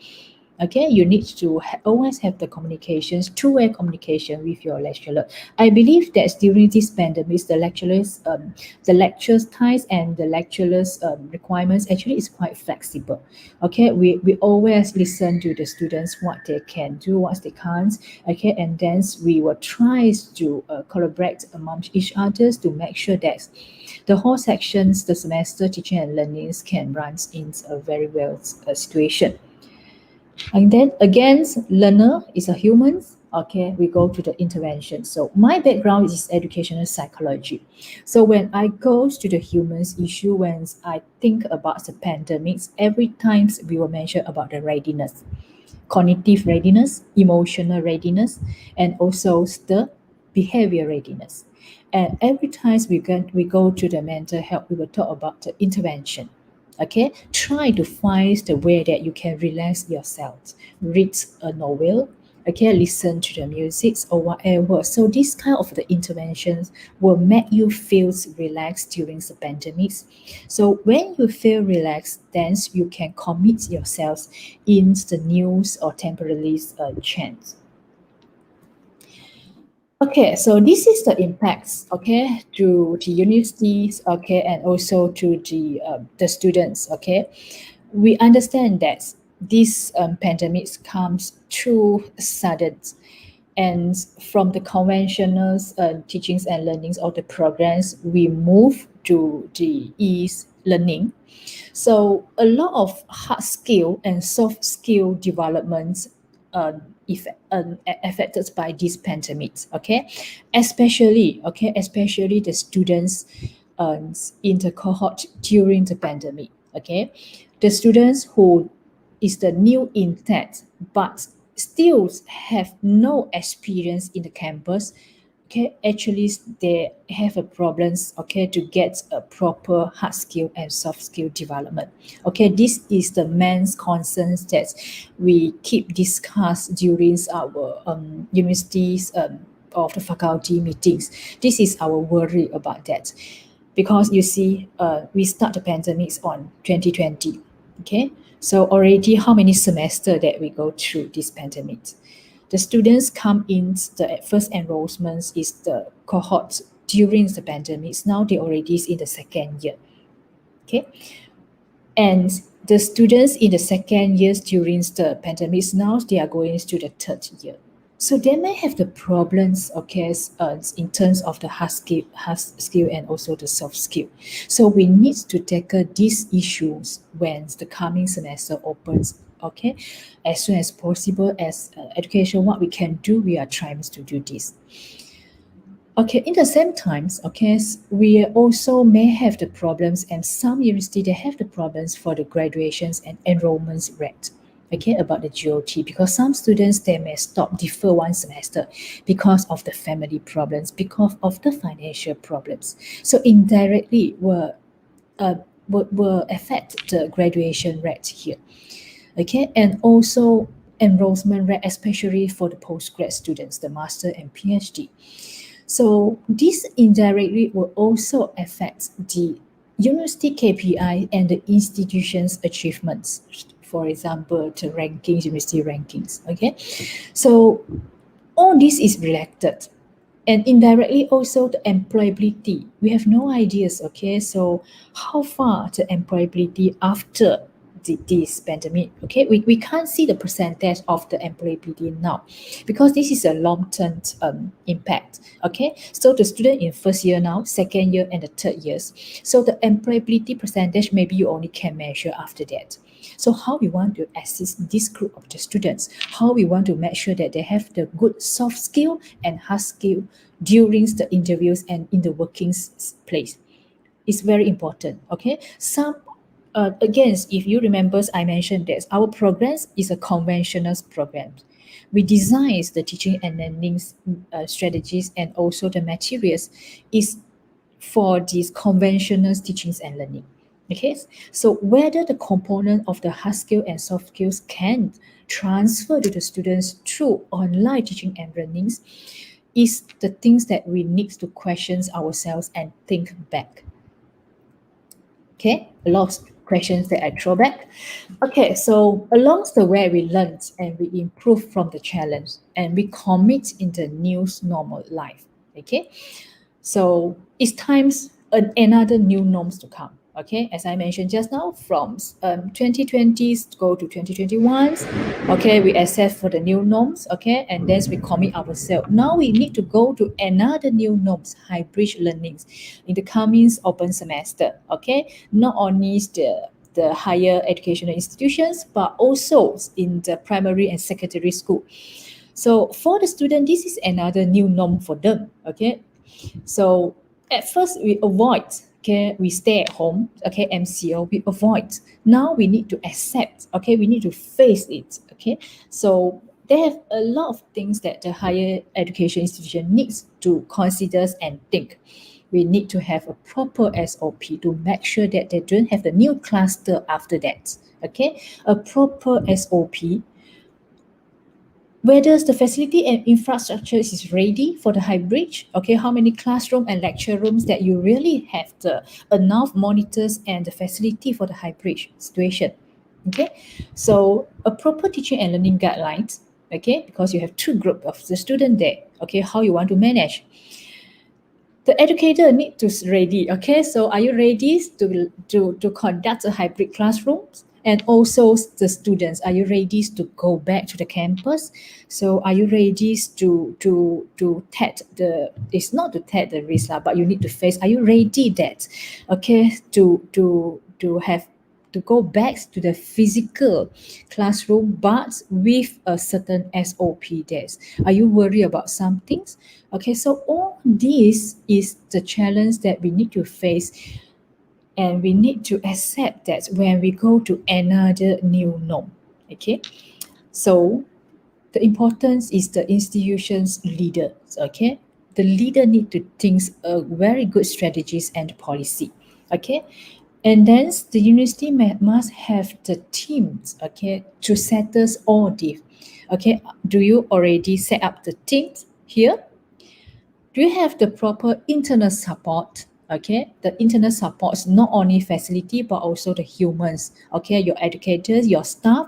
Okay, you need to always have the communications, two-way communication with your lecturer. I believe that during this pandemic, the lectures times and the lecturers requirements actually is quite flexible. Okay, we always listen to the students, what they can do, what they can't. Okay, and then we will try to collaborate among each others to make sure that the whole sections, the semester teaching and learnings can run in a very well situation. And then again, learner is a human. Okay, we go to the intervention. So my background is educational psychology. So when I go to the humans issue, when I think about the pandemics, every time we will mention about the readiness, cognitive readiness, emotional readiness, and also the behavior readiness. And every time we go to the mental health, we will talk about the intervention. Okay, try to find the way that you can relax yourself. Read a novel, okay, listen to the music or whatever. So this kind of the interventions will make you feel relaxed during the pandemics. So when you feel relaxed, then you can commit yourself in the news or temporary change. Okay, so this is the impacts, okay, to the universities, okay, and also to the students, okay. We understand that this pandemic comes too sudden, and from the conventional teachings and learnings of the programs, we move to the e-learning. So a lot of hard skill and soft skill developments affected by this pandemic. Okay, especially the students in the cohort during the pandemic. Okay, the students who is the new intake but still have no experience in the campus, okay, actually they have a problems, okay, to get a proper hard skill and soft skill development. Okay, this is the main concerns that we keep discuss during our universities of the faculty meetings. This is our worry about that, because you see, we start the pandemics on 2020. Okay, so already how many semester that we go through this pandemic? The students come in, the first enrollments is the cohort during the pandemics. Now they already is in the second year. Okay. And the students in the second years during the pandemics, now they are going to the third year. So they may have the problems, okay, in terms of the hard skill and also the soft skill. So we need to tackle these issues when the coming semester opens, okay, as soon as possible. As education, what we can do, we are trying to do this. Okay, in the same times, okay, we also may have the problems, and some university they have the problems for the graduations and enrollments rate. Okay, about the GOT, because some students they may defer one semester because of the family problems, because of the financial problems. So indirectly will affect the graduation rate here. Okay, and also enrollment rate, especially for the postgrad students, the master and PhD. So this indirectly will also affect the university KPI and the institution's achievements. For example, the rankings, university rankings. Okay, so all this is related, and indirectly also the employability. We have no ideas. Okay, so how far the employability after this pandemic? Okay, we can't see the percentage of the employability now, because this is a long-term impact. Okay, so the student in first year now, second year, and the third years. So the employability percentage maybe you only can measure after that. So how we want to assist this group of the students, how we want to make sure that they have the good soft skill and hard skill during the interviews and in the working place is very important. Okay, some again, if you remember, I mentioned that our programs is a conventional program. We design the teaching and learning strategies and also the materials is for these conventional teachings and learning. Okay, so whether the component of the hard skill and soft skills can transfer to the students through online teaching and learnings is the things that we need to question ourselves and think back. Okay, a lot of questions that I throw back. Okay, so along the way we learned and we improve from the challenge and we commit in the new normal life. Okay, so it's times another new norms to come. Okay, as I mentioned just now, from 2020 go to 2021. Okay, we accept for the new norms. Okay, and then we commit ourselves. Now we need to go to another new norms, hybrid learnings, in the coming open semester. Okay, not only the higher educational institutions, but also in the primary and secondary school. So for the student, this is another new norm for them. Okay, so at first we avoid, okay, we stay at home, okay, MCO, we avoid. Now we need to accept, okay, we need to face it. Okay, so they have a lot of things that the higher education institution needs to consider and think. We need to have a proper SOP to make sure that they don't have the new cluster after that. Okay, a proper SOP, whether the facility and infrastructure is ready for the hybrid. Okay, how many classroom and lecture rooms that you really have the enough monitors and the facility for the hybrid situation. Okay, so a proper teaching and learning guidelines. Okay, because you have two groups of the student there. Okay, how you want to manage. The educator need to ready. Okay, so are you ready to conduct a hybrid classrooms? And also the students, are you ready to go back to the campus? So are you ready to take the, it's not to take the risk, but you need to face, are you ready that, okay, to have to go back to the physical classroom, but with a certain SOP there? Are you worried about some things? Okay, so all this is the challenge that we need to face, and we need to accept that when we go to another new norm. Okay, so the importance is the institution's leaders. Okay, the leader need to think a very good strategies and policy. Okay, and then the university must have the teams, okay, to settle all this. Okay, do you already set up the teams here? Do you have the proper internal support? Okay, the internal support is not only facility but also the humans. Okay, your educators, your staff.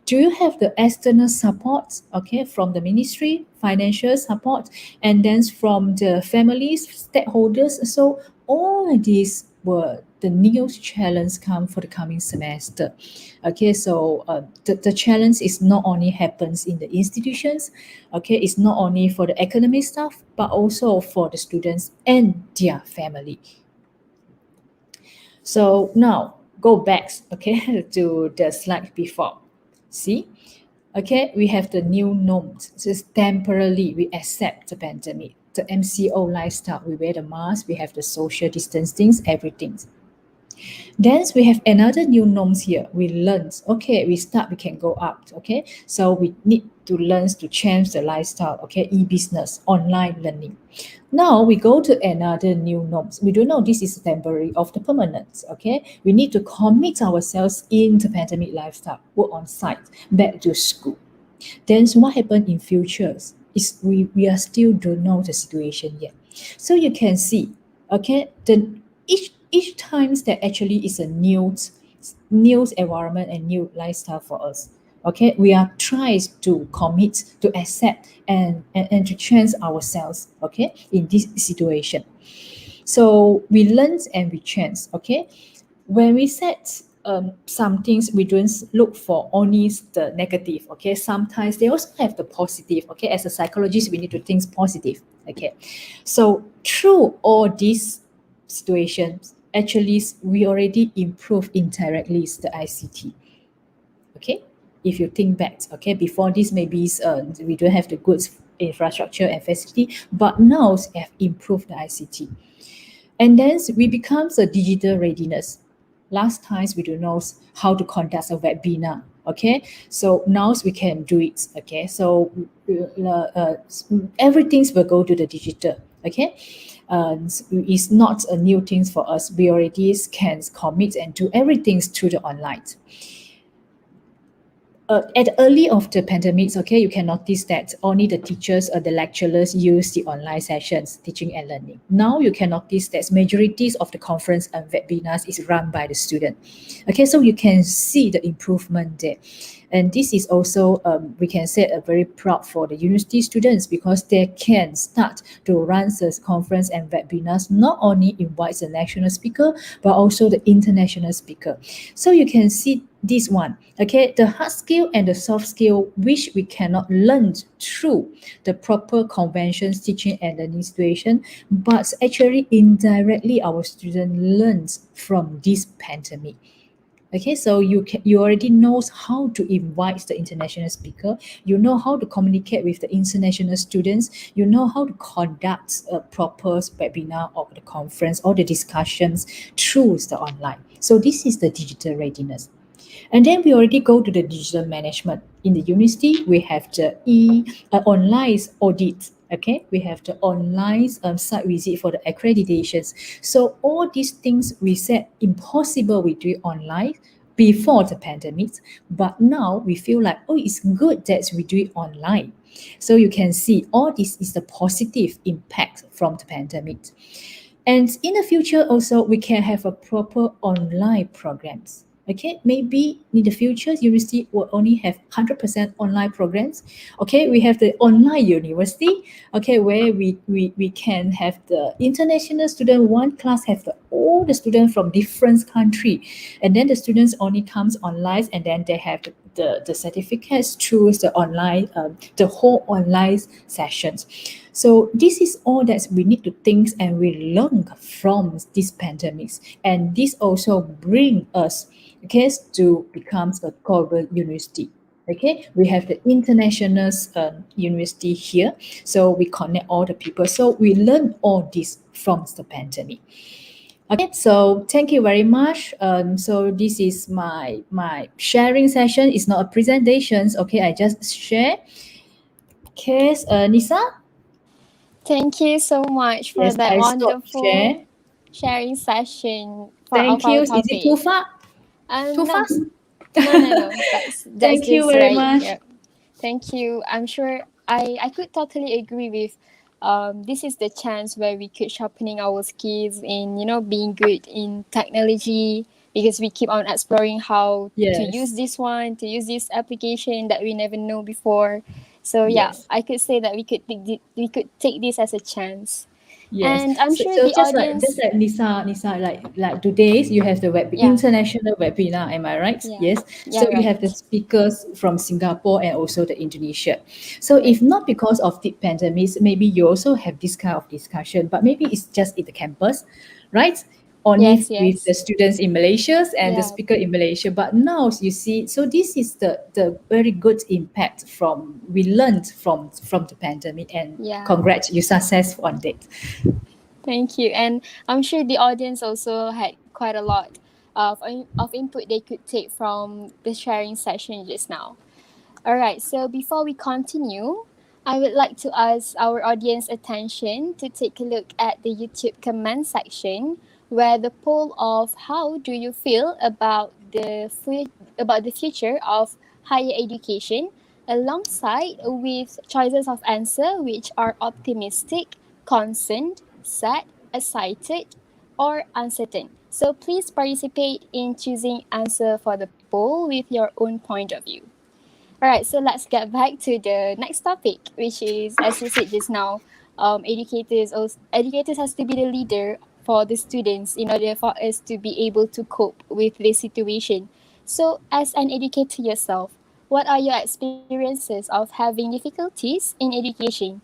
Do you have the external support? Okay, from the ministry, financial support, and then from the families, stakeholders. So all these were the new challenge come for the coming semester. Okay, so the challenge is not only happens in the institutions, okay, it's not only for the academic staff, but also for the students and their family. So now go back, okay, to the slide before. See, okay, we have the new norms. Just temporarily, we accept the pandemic, the MCO lifestyle. We wear the mask, we have the social distancing, everything. Then we have another new norms here. We learn, okay, we can go up, okay. So we need to learn to change the lifestyle, okay, e-business, online learning. Now we go to another new norms. We don't know this is temporary of the permanent, okay. We need to commit ourselves in the pandemic lifestyle, work on site, back to school. Then what happened in futures is we are still don't know the situation yet. So you can see, okay, then each times that actually is a new environment and new lifestyle for us. Okay, we are trying to commit, to accept, and to change ourselves, okay, in this situation. So we learn and we change, okay. When we set some things, we don't look for only the negative, okay. Sometimes they also have the positive, okay. As a psychologist, we need to think positive, okay. So through all these situations, actually we already improve indirectly the ICT, okay. If you think back, okay, before this maybe we don't have the good infrastructure and facility, but now we have improved the ICT. And then we become a digital readiness. Last times we don't know how to conduct a webinar, okay. So now we can do it, okay. So everything will go to the digital, okay. It's not a new thing for us. We already can commit and do everything through the online. At the early of the pandemic, okay, you can notice that only the teachers or the lecturers use the online sessions, teaching and learning. Now you can notice that majorities of the conference and webinars is run by the student. Okay, so you can see the improvement there. And this is also, we can say, very proud for the university students because they can start to run this conference and webinars, not only invite the national speaker, but also the international speaker. So you can see this one, okay, the hard skill and the soft skill, which we cannot learn through the proper conventions, teaching and learning situation, but actually indirectly our student learns from this pandemic. Okay, so you already knows how to invite the international speaker. You know how to communicate with the international students. You know how to conduct a proper webinar or the conference or the discussions through the online. So this is the digital readiness. And then we already go to the digital management. In the university, we have the online audit. Okay, we have the online site visit for the accreditations. So all these things we said impossible we do it online before the pandemic, but now we feel like, oh, it's good that we do it online. So you can see all this is the positive impact from the pandemic. And in the future also, we can have a proper online programs. Okay, maybe in the future, university will only have 100% online programs. Okay, we have the online university, okay, where we can have the international student, one class have all the students from different country. And then the students only comes online and then they have the certificates through the online, the whole online sessions. So this is all that we need to think and we learn from this pandemic. And this also bring us, okay, to become a global university. Okay, we have the international university here. So we connect all the people. So we learn all this from the pandemic. Okay, so thank you very much. So this is my sharing session. It's not a presentation. Okay, I just share. Okay, Nisa. Thank you so much for Yes, that I stop wonderful share. sharing session for Thank our you. Is it too topic. far? Too No, fast? no. That's Thank you just very right. much. Yeah. Thank you. I'm sure I could totally agree with this is the chance where we could sharpening our skills in, being good in technology, because we keep on exploring how to use Yes. this one, to use this application that we never know before. So yeah, Yes. I could say that we could take this as a chance. Yes. And I'm So, sure so the just audience, like Nisa, like today you have the yeah, international webinar. Am I right? yeah, Yes. yeah, So you have right, the speakers from Singapore and also the Indonesia. So right. if not because of the pandemic, maybe you also have this kind of discussion, but maybe it's just in the campus, right? Only Yes, with the yes, students in Malaysia and the yeah, speaker in Malaysia. But now you see, so this is the very good impact from we learned from the pandemic, and yeah. congrats, you successful on that. Thank you. And I'm sure the audience also had quite a lot of input they could take from the sharing session just now. All right, so before we continue, I would like to ask our audience attention to take a look at the YouTube comment section, where the poll of how do you feel about about the future of higher education, alongside with choices of answer which are optimistic, concerned, sad, excited, or uncertain. So please participate in choosing answer for the poll with your own point of view. All right, so let's get back to the next topic, which is, as you said just now, educators has to be the leader for the students in order for us to be able to cope with this situation. So, as an educator yourself, what are your experiences of having difficulties in education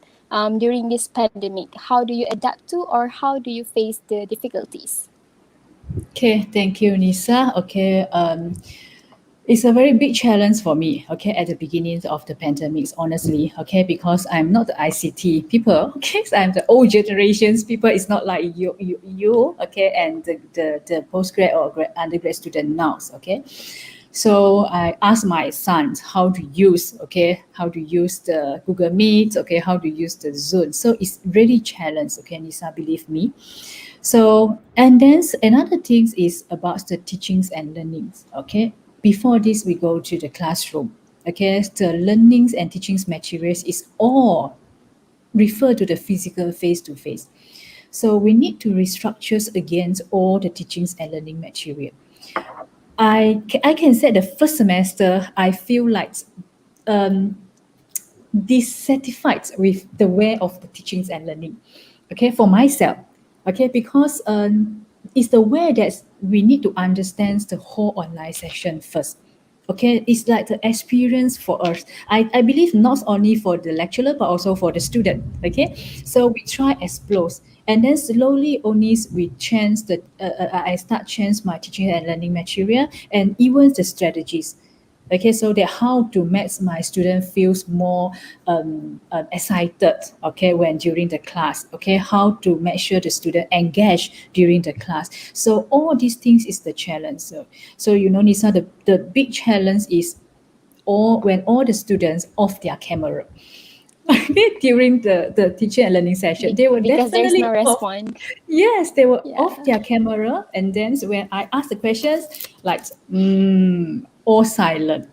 during this pandemic? How do you adapt to, or how do you face the difficulties? Okay, thank you, Nisa. Okay, it's a very big challenge for me, okay, at the beginning of the pandemics, honestly, okay, because I'm not the ICT people, okay, so I'm the old generations people. It's not like you okay, and the postgrad or undergrad student now, okay. So I asked my sons how to use, okay, how to use the Google Meet, okay, how to use the Zoom. So it's really challenge, okay, Nisa, believe me. So, and then another thing is about the teachings and learnings. Okay, before this, we go to the classroom. Okay, the learnings and teachings materials is all refer to the physical face to face. So we need to restructure against all the teachings and learning material. I can say the first semester I feel like um, dissatisfied with the way of the teachings and learning, okay, for myself, okay, because it's the way that we need to understand the whole online session first. Okay, it's like the experience for us. I believe not only for the lecturer but also for the student. Okay, so we try explore, and then slowly only we change the I start change my teaching and learning material and even the strategies. Okay, so that how to make my student feels more excited, okay, when during the class, okay, how to make sure the student engage during the class. So all these things is the challenge. So Nisa, the big challenge is all when all the students off their camera. Okay, during the teaching and learning session, they were Because there's definitely no off. response. Yes, they were off Yeah. their camera, and then when I asked the questions, like all silent.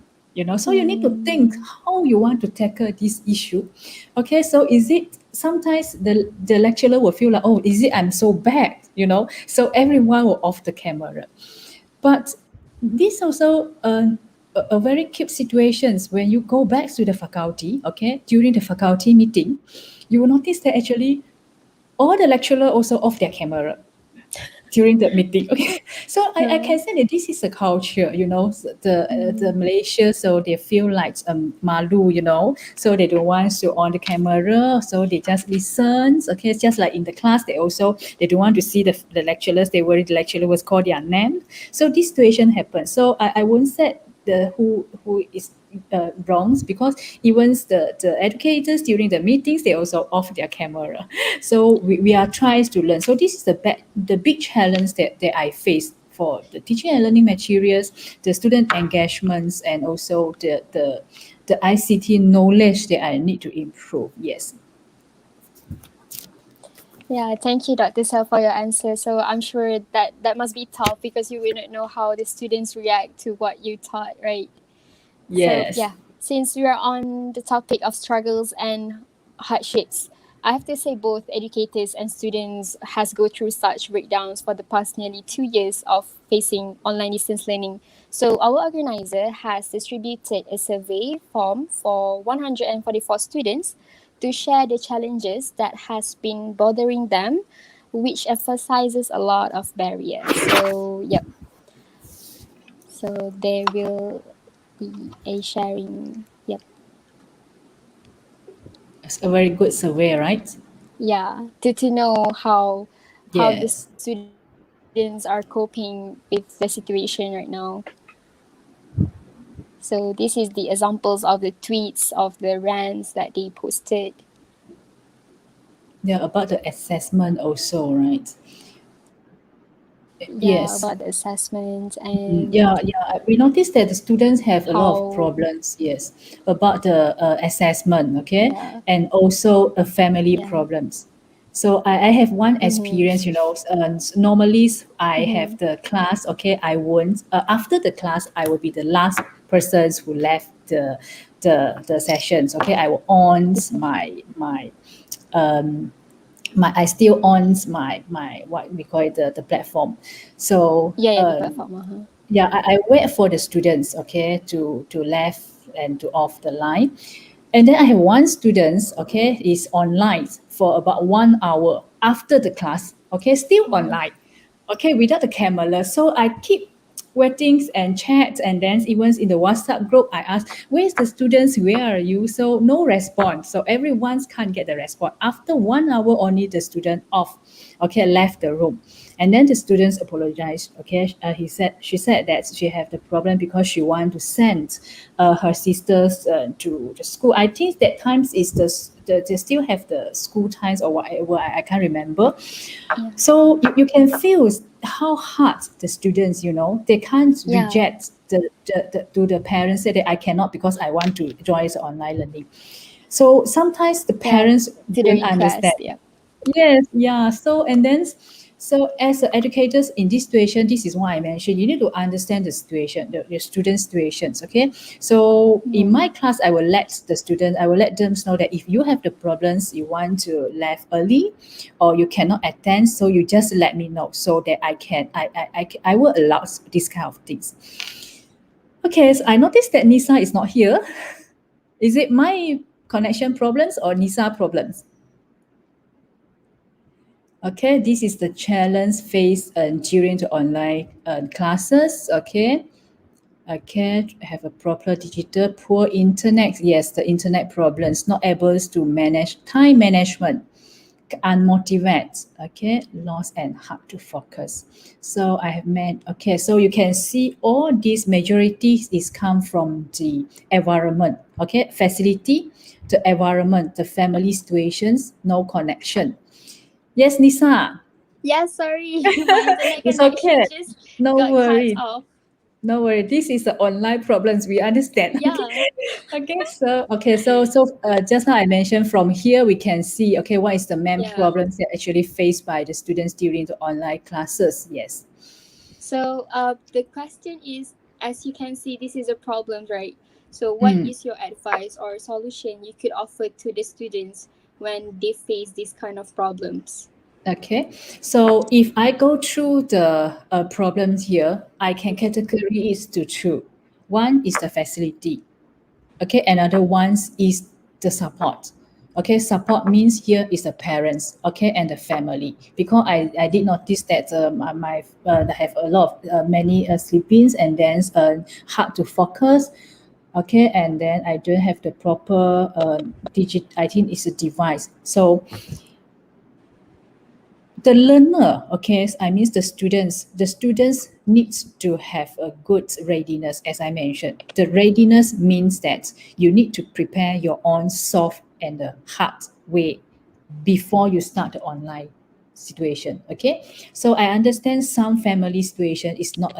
So you need to think Mm. how you want to tackle this issue. Okay, so is it sometimes the lecturer will feel like, oh, is it I'm so bad? So everyone will off the camera. But this also a very cute situations when you go back to the faculty, okay, during the faculty meeting, you will notice that actually all the lecturer also off their camera during the meeting. Okay, so I can say that this is a culture, the Mm. Malaysia, so they feel like malu, so they don't want to on the camera, so they just listen. Okay, it's just like in the class, they don't want to see the lecturers. They worry the lecturer was called their name. So this situation happens. So I won't say the who is wrongs, because even the educators during the meetings, they also off their camera. So we are trying to learn. So this is the big challenge that I face for the teaching and learning materials, the student engagements, and also the ICT knowledge that I need to improve. Yes. Yeah, thank you, Dr. Sel, for your answer. So I'm sure that must be tough because you will not know how the students react to what you taught, right? So Yes. yeah, since we are on the topic of struggles and hardships, I have to say both educators and students has go through such breakdowns for the past nearly 2 years of facing online distance learning. So our organizer has distributed a survey form for 144 students to share the challenges that has been bothering them, which emphasizes a lot of barriers. So yep. So there will be a sharing. Yep. It's a very good survey, right? Yeah. To know how the Yes. students are coping with the situation right now. So this is the examples of the tweets of the rants that they posted. Yeah, about the assessment also, right? Yeah, Yes. about the assessment Yeah, and yeah. We noticed that the students have a lot of how problems, yes, about the assessment, okay, yeah and also family yeah problems. So I have one mm-hmm. experience, normally I Mm-hmm. have the class, okay, I won't, after the class, I will be the last persons who left the sessions, okay, I will on my I still owns my what we call it the platform. So Yeah, yeah, the platform. Uh-huh. yeah, I wait for the students, okay, to left and to off the line. And then I have one student, okay, is online for about 1 hour after the class, okay, still Mm-hmm. online, okay, without the camera. So I keep waiting and chat, and then even in the WhatsApp group, I ask, where's the students? Where are you? So no response. So everyone's can't get the response. After 1 hour, only the student off, okay, left the room. And then the students apologized. Okay, she said that she have the problem because she want to send her sisters to the school. I think that times is they still have the school times or whatever. I can't remember. Yeah. So you can feel how hard the students, they can't Yeah. reject to the parents say that I cannot because I want to join the online learning. So sometimes the Yeah. parents To the don't understand. request. Yeah. Yes, yeah. So and then as educators in this situation, this is why I mentioned you need to understand the situation, the student situations. Okay. So in Mm-hmm. my class, I will let them know that if you have the problems, you want to leave early, or you cannot attend, so you just let me know so that I will allow this kind of things. Okay. So I noticed that Nisa is not here. Is it my connection problems or Nisa problems? Okay, this is the challenge faced during the online classes. Okay, have a proper digital, poor internet. Yes, the internet problems, not able to manage time management, unmotivated. Okay, lost and hard to focus. So I have made. Okay, so you can see all these majorities is come from the environment. Okay, facility, the environment, the family situations, no connection. Yes, Nisa. Yeah, sorry. My internet It's connection okay. just No got cut worry. off. No worry. This is the online problems. We understand. Yeah. Okay. Just now I mentioned from here we can see what is the main Yeah. problems that actually faced by the students during the online classes. Yes. So the question is, as you can see, this is a problem, right? So what Mm. is your advice or solution you could offer to the students when they face these kind of problems? Okay. So if I go through the problems here, I can categorize to two. One is the facility. Okay, another one is the support. Okay, support means here is the parents, okay, and the family, because I did notice that my I have a lot of many sleepings, and then hard to focus. Okay, and then I don't have the proper I think it's a device. So the learner, okay, I mean the students needs to have a good readiness. As I mentioned, the readiness means that you need to prepare your own soft and the hard way before you start the online situation. Okay, so I understand some family situation is not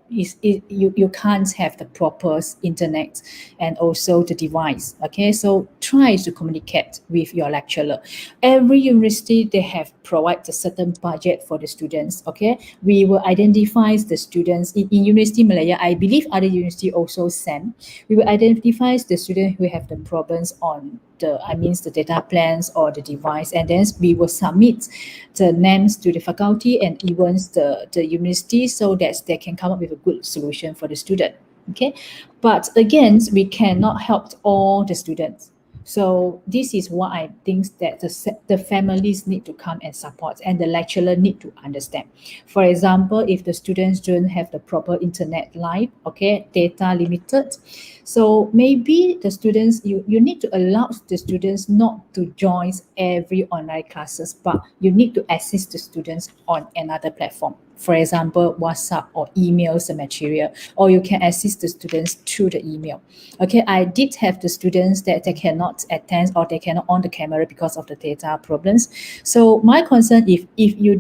you can't have the proper internet and also the device. Okay, so try to communicate with your lecturer. Every university, they have provided a certain budget for the students. Okay, we will identify the students in University Malaya. I believe other university also send. We will identify the student who have the problems on the data plans or the device, and then we will submit the names to the faculty and even the university so that they can come up with a good solution for the student. Okay, but again, we cannot help all the students. So this is what I think that the families need to come and support, and the lecturer need to understand. For example, if the students don't have the proper internet line, okay, data limited, so maybe the students, you need to allow the students not to join every online classes, but you need to assist the students on another platform. For example, WhatsApp or emails the material, or you can assist the students through the email. Okay, I did have the students that they cannot attend or they cannot on the camera because of the data problems. So my concern, if you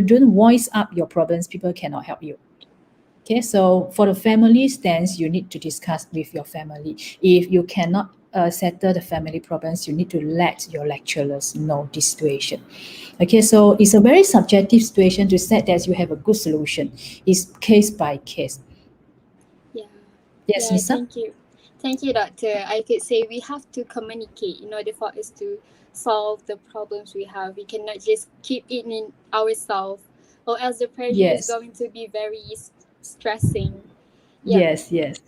don't voice up your problems, people cannot help you. Okay, so for the family stance, you need to discuss with your family. If you cannot settle the family problems, you need to let your lecturers know this situation. Okay, so it's a very subjective situation to say that you have a good solution. It's case by case. Yeah. Yes, Yeah, Nisa? thank you. Thank you, Doctor. I could say we have to communicate in order for us to solve the problems we have. We cannot just keep it in ourselves, or else the pressure is Yes. going to be very stressing. Yep. Yes.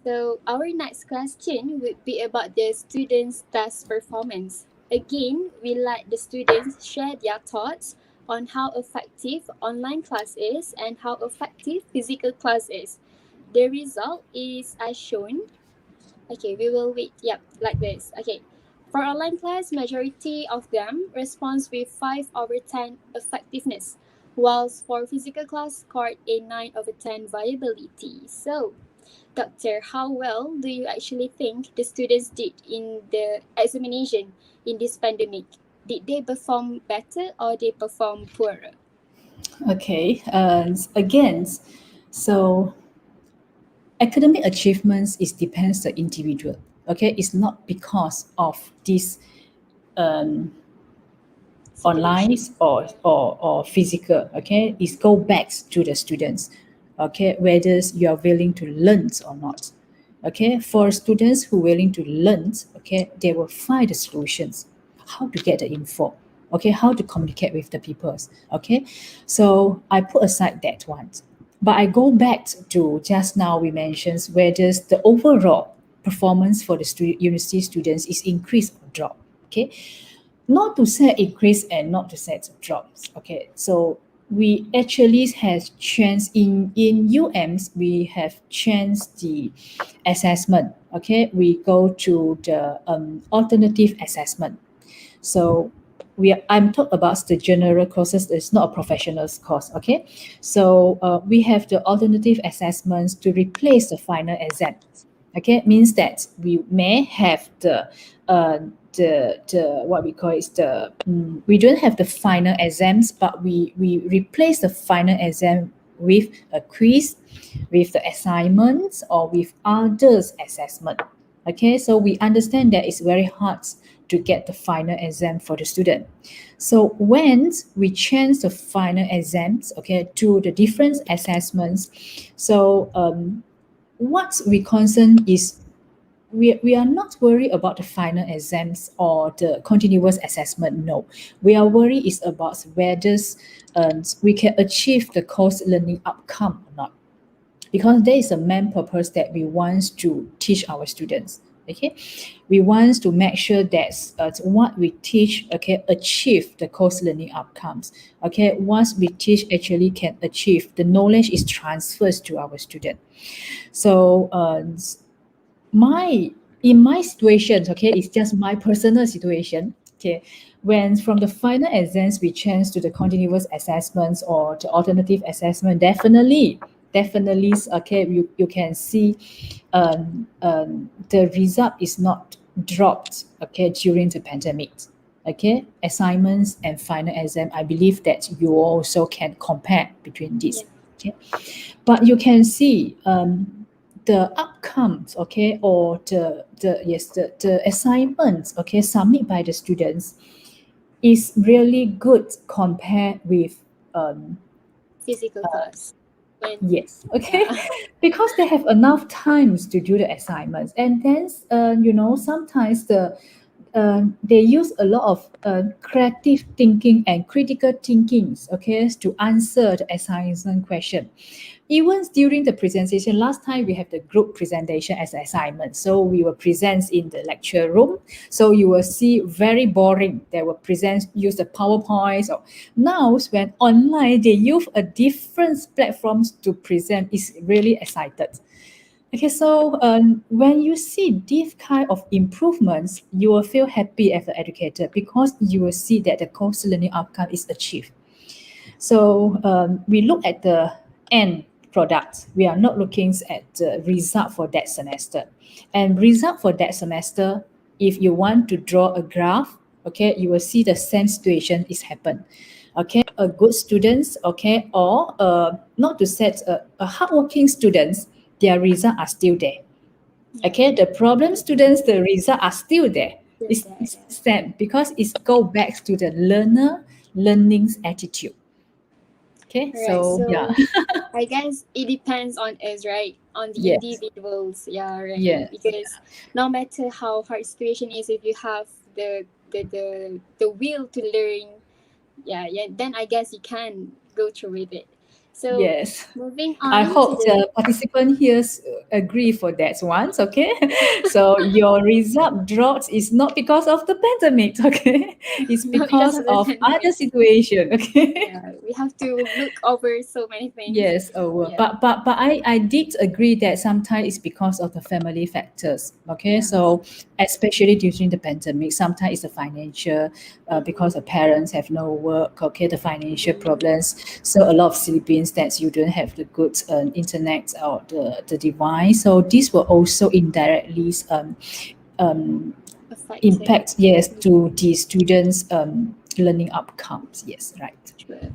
So our next question would be about the students' test performance. Again, we let the students share their thoughts on how effective online class is and how effective physical class is. The result is as shown. Okay, we will wait. Yep, like this. Okay. For online class, majority of them responds with 5 over 10 effectiveness, whilst for physical class scored a 9 over 10 viability. So, Doctor, how well do you actually think the students did in the examination in this pandemic? Did they perform better or they perform poorer? Okay. Again, so academic achievements is depends the individual. Okay, it's not because of this online or physical. Okay, it's go back to the students. Okay, whether you are willing to learn or not. Okay, for students who willing to learn, okay, they will find the solutions, how to get the info, okay, how to communicate with the peoples. Okay, so I put aside that one, but I go back to just now we mentioned whether the overall performance for the university students is increased or drop. Okay, not to say increase and not to say drops. Okay, so we actually has changed in UMs, we have changed the assessment. Okay, we go to the alternative assessment. So I'm talking about the general courses. It's not a professionals course. Okay, so we have the alternative assessments to replace the final exam. Okay, means that we may have the what we call is we don't have the final exams, but we replace the final exam with a quiz, with the assignments, or with others assessment. Okay, so we understand that it's very hard to get the final exam for the student. So when we change the final exams, okay, to the different assessments, so what we concern is we are not worried about the final exams or the continuous assessment. No, we are worried is about whether we can achieve the course learning outcome or not, because there is a main purpose that we want to teach our students. Okay, we want to make sure that what we teach, okay, achieve the course learning outcomes. Okay, once we teach actually can achieve, the knowledge is transferred to our student. So in my situation, okay, it's just my personal situation. Okay, when from the final exams we change to the continuous assessments or the alternative assessment, definitely, okay, you can see the result is not dropped, okay, during the pandemic. Okay, assignments and final exam, I believe that you also can compare between these. Okay, but you can see the outcomes, okay, or the assignments, okay, submitted by the students is really good compared with Physical class. yes, okay, Yeah. because they have enough times to do the assignments, and then sometimes they use a lot of creative thinking and critical thinkings, okay, to answer the assignment question. Even during the presentation, last time we have the group presentation as an assignment. So we will present in the lecture room. So you will see very boring. They will use the PowerPoints. Or now when online, they use a different platforms to present. It's really excited. Okay, so when you see this kind of improvements, you will feel happy as an educator because you will see that the course learning outcome is achieved. So we look at the end product. We are not looking at the result for that semester. And result for that semester, if you want to draw a graph, okay, you will see the same situation is happen. Okay, a good students, okay, or not to set a hardworking students, their results are still there. Okay, the problem students, the results are still there. It's the same because it's go back to the learning's attitude. Okay, Right. so yeah. So I guess it depends on us, right? On the Yes, individuals. Yeah, right. yes, Because no matter how hard situation is, if you have the will to learn, yeah, then I guess you can go through with it. So yes. moving I on to hope the the participant here agree for that once, okay? So your result drops is not because of the pandemic, okay? It's not because because of the of other pandemic. situation, okay? Yeah, we have to look over so many things. Yes, Yeah, but I did agree that sometimes it's because of the family factors. Okay, yeah. so especially during the pandemic, sometimes it's the financial, because the parents have no work. Okay, the financial problems. So a lot of Philippines that you don't have the good internet or the device. So this will also indirectly um, Affected. impact, yes, to the students' learning outcomes. Yes, right. Sure.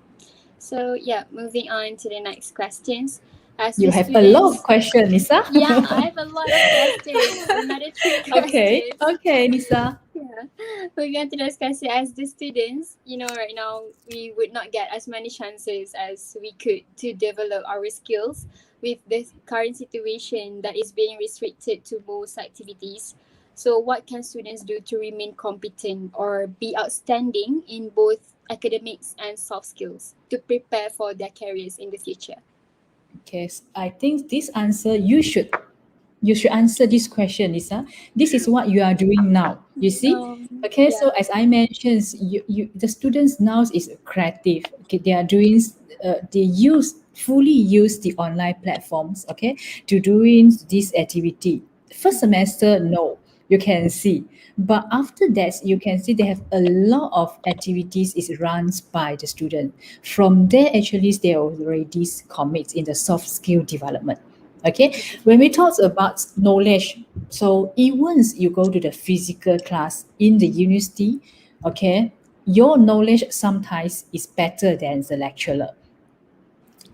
So yeah, moving on to the next questions. As You the have a lot of students, questions, Nisa. yeah, I have a lot of questions. Another three Okay, questions. okay, Nisa. Yeah. Moving on to the next question. As the students, right now we would not get as many chances as we could to develop our skills with the current situation that is being restricted to most activities. So what can students do to remain competent or be outstanding in both academics and soft skills to prepare for their careers in the future? Okay, I think this answer you should answer this question, Lisa. This is what you are doing now. You see? Okay, Yeah. so as I mentioned, the students now is creative. Okay, they are doing they fully use the online platforms, okay, to doing this activity. First semester, no, you can see. But after that, you can see they have a lot of activities is run by the student. From there, actually, they already commit in the soft skill development. Okay, when we talk about knowledge, so even once you go to the physical class in the university, okay, your knowledge sometimes is better than the lecturer.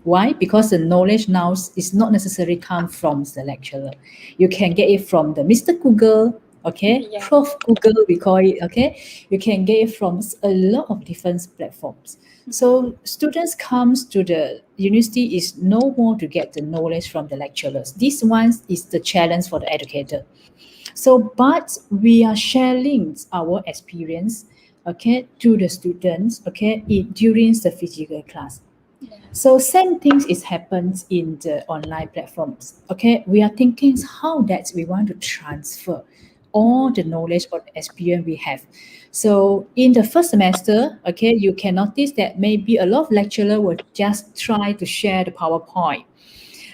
Why? Because the knowledge now is not necessarily come from the lecturer. You can get it from the Mr. Google, okay, Yeah. Prof Google we call it, okay. You can get it from a lot of different platforms. So students comes to the university is no more to get the knowledge from the lecturers. This one is the challenge for the educator. So, but we are sharing our experience, okay, to the students, okay, during the physical class. So same things is happens in the online platforms. Okay, we are thinking how that we want to transfer all the knowledge or the experience we have. So in the first semester, okay, you can notice that maybe a lot of lecturer will just try to share the PowerPoint.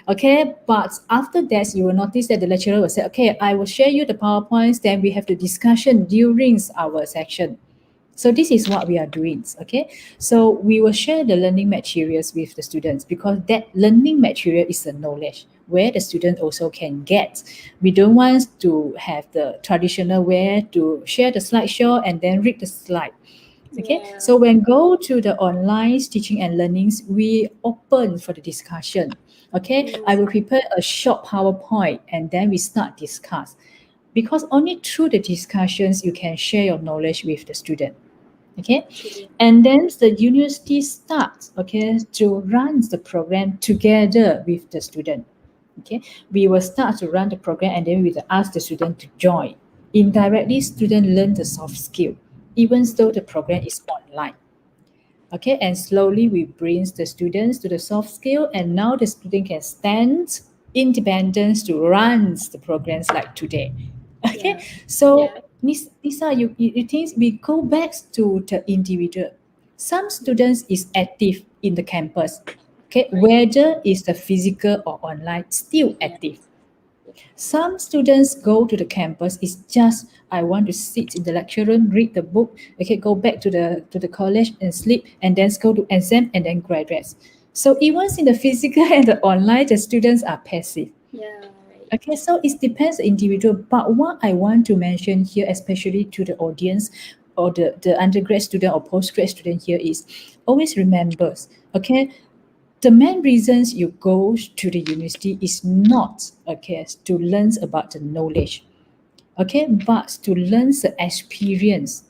Okay, but after that, you will notice that the lecturer will say, okay, I will share you the PowerPoints, then we have the discussion during our section. So this is what we are doing, okay? So we will share the learning materials with the students because that learning material is the knowledge where the student also can get. We don't want to have the traditional way to share the slideshow and then read the slide. Okay, Yeah. so when go to the online teaching and learnings, we open for the discussion. Okay, I will prepare a short PowerPoint and then we start discuss. Because only through the discussions you can share your knowledge with the student. Okay, and then the university starts, okay, to run the program together with the student. Okay, we will start to run the program and then we will ask the student to join. Indirectly, student learn the soft skill, even though the program is online. Okay, and slowly we bring the students to the soft skill, and now the student can stand independence to run the programs like today. Okay, Yeah. so Yeah. Nisa, you think we go back to the individual. Some students is active in the campus. Okay, whether is the physical or online, still active. Some students go to the campus is just I want to sit in the lecture room, read the book, okay, go back to the college and sleep, and then go to exam and then graduate. So even in the physical and the online, the students are passive. Yeah. Right. Okay, so it depends the individual. But what I want to mention here, especially to the audience or the undergrad student or postgrad student here is always remember, okay, the main reasons you go to the university is not, okay, to learn about the knowledge, okay, but to learn the experience,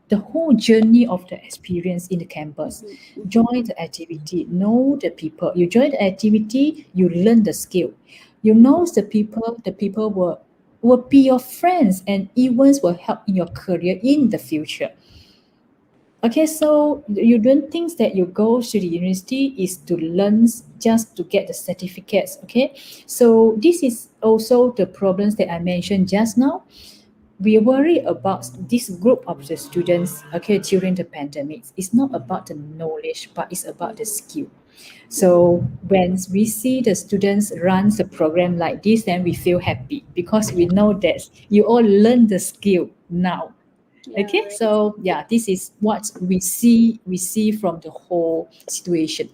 the whole journey of the experience in the campus. Join the activity, know the people. You join the activity, you learn the skill. You know the people will be your friends and even will help in your career in the future. Okay, so you don't think that you go to the university is to learn just to get the certificates, okay? So this is also the problems that I mentioned just now. We worry about this group of the students, okay, during the pandemic. It's not about the knowledge, but it's about the skill. So when we see the students run the program like this, then we feel happy because we know that you all learn the skill now. Yeah. Okay, Right. so yeah, this is what we see from the whole situation.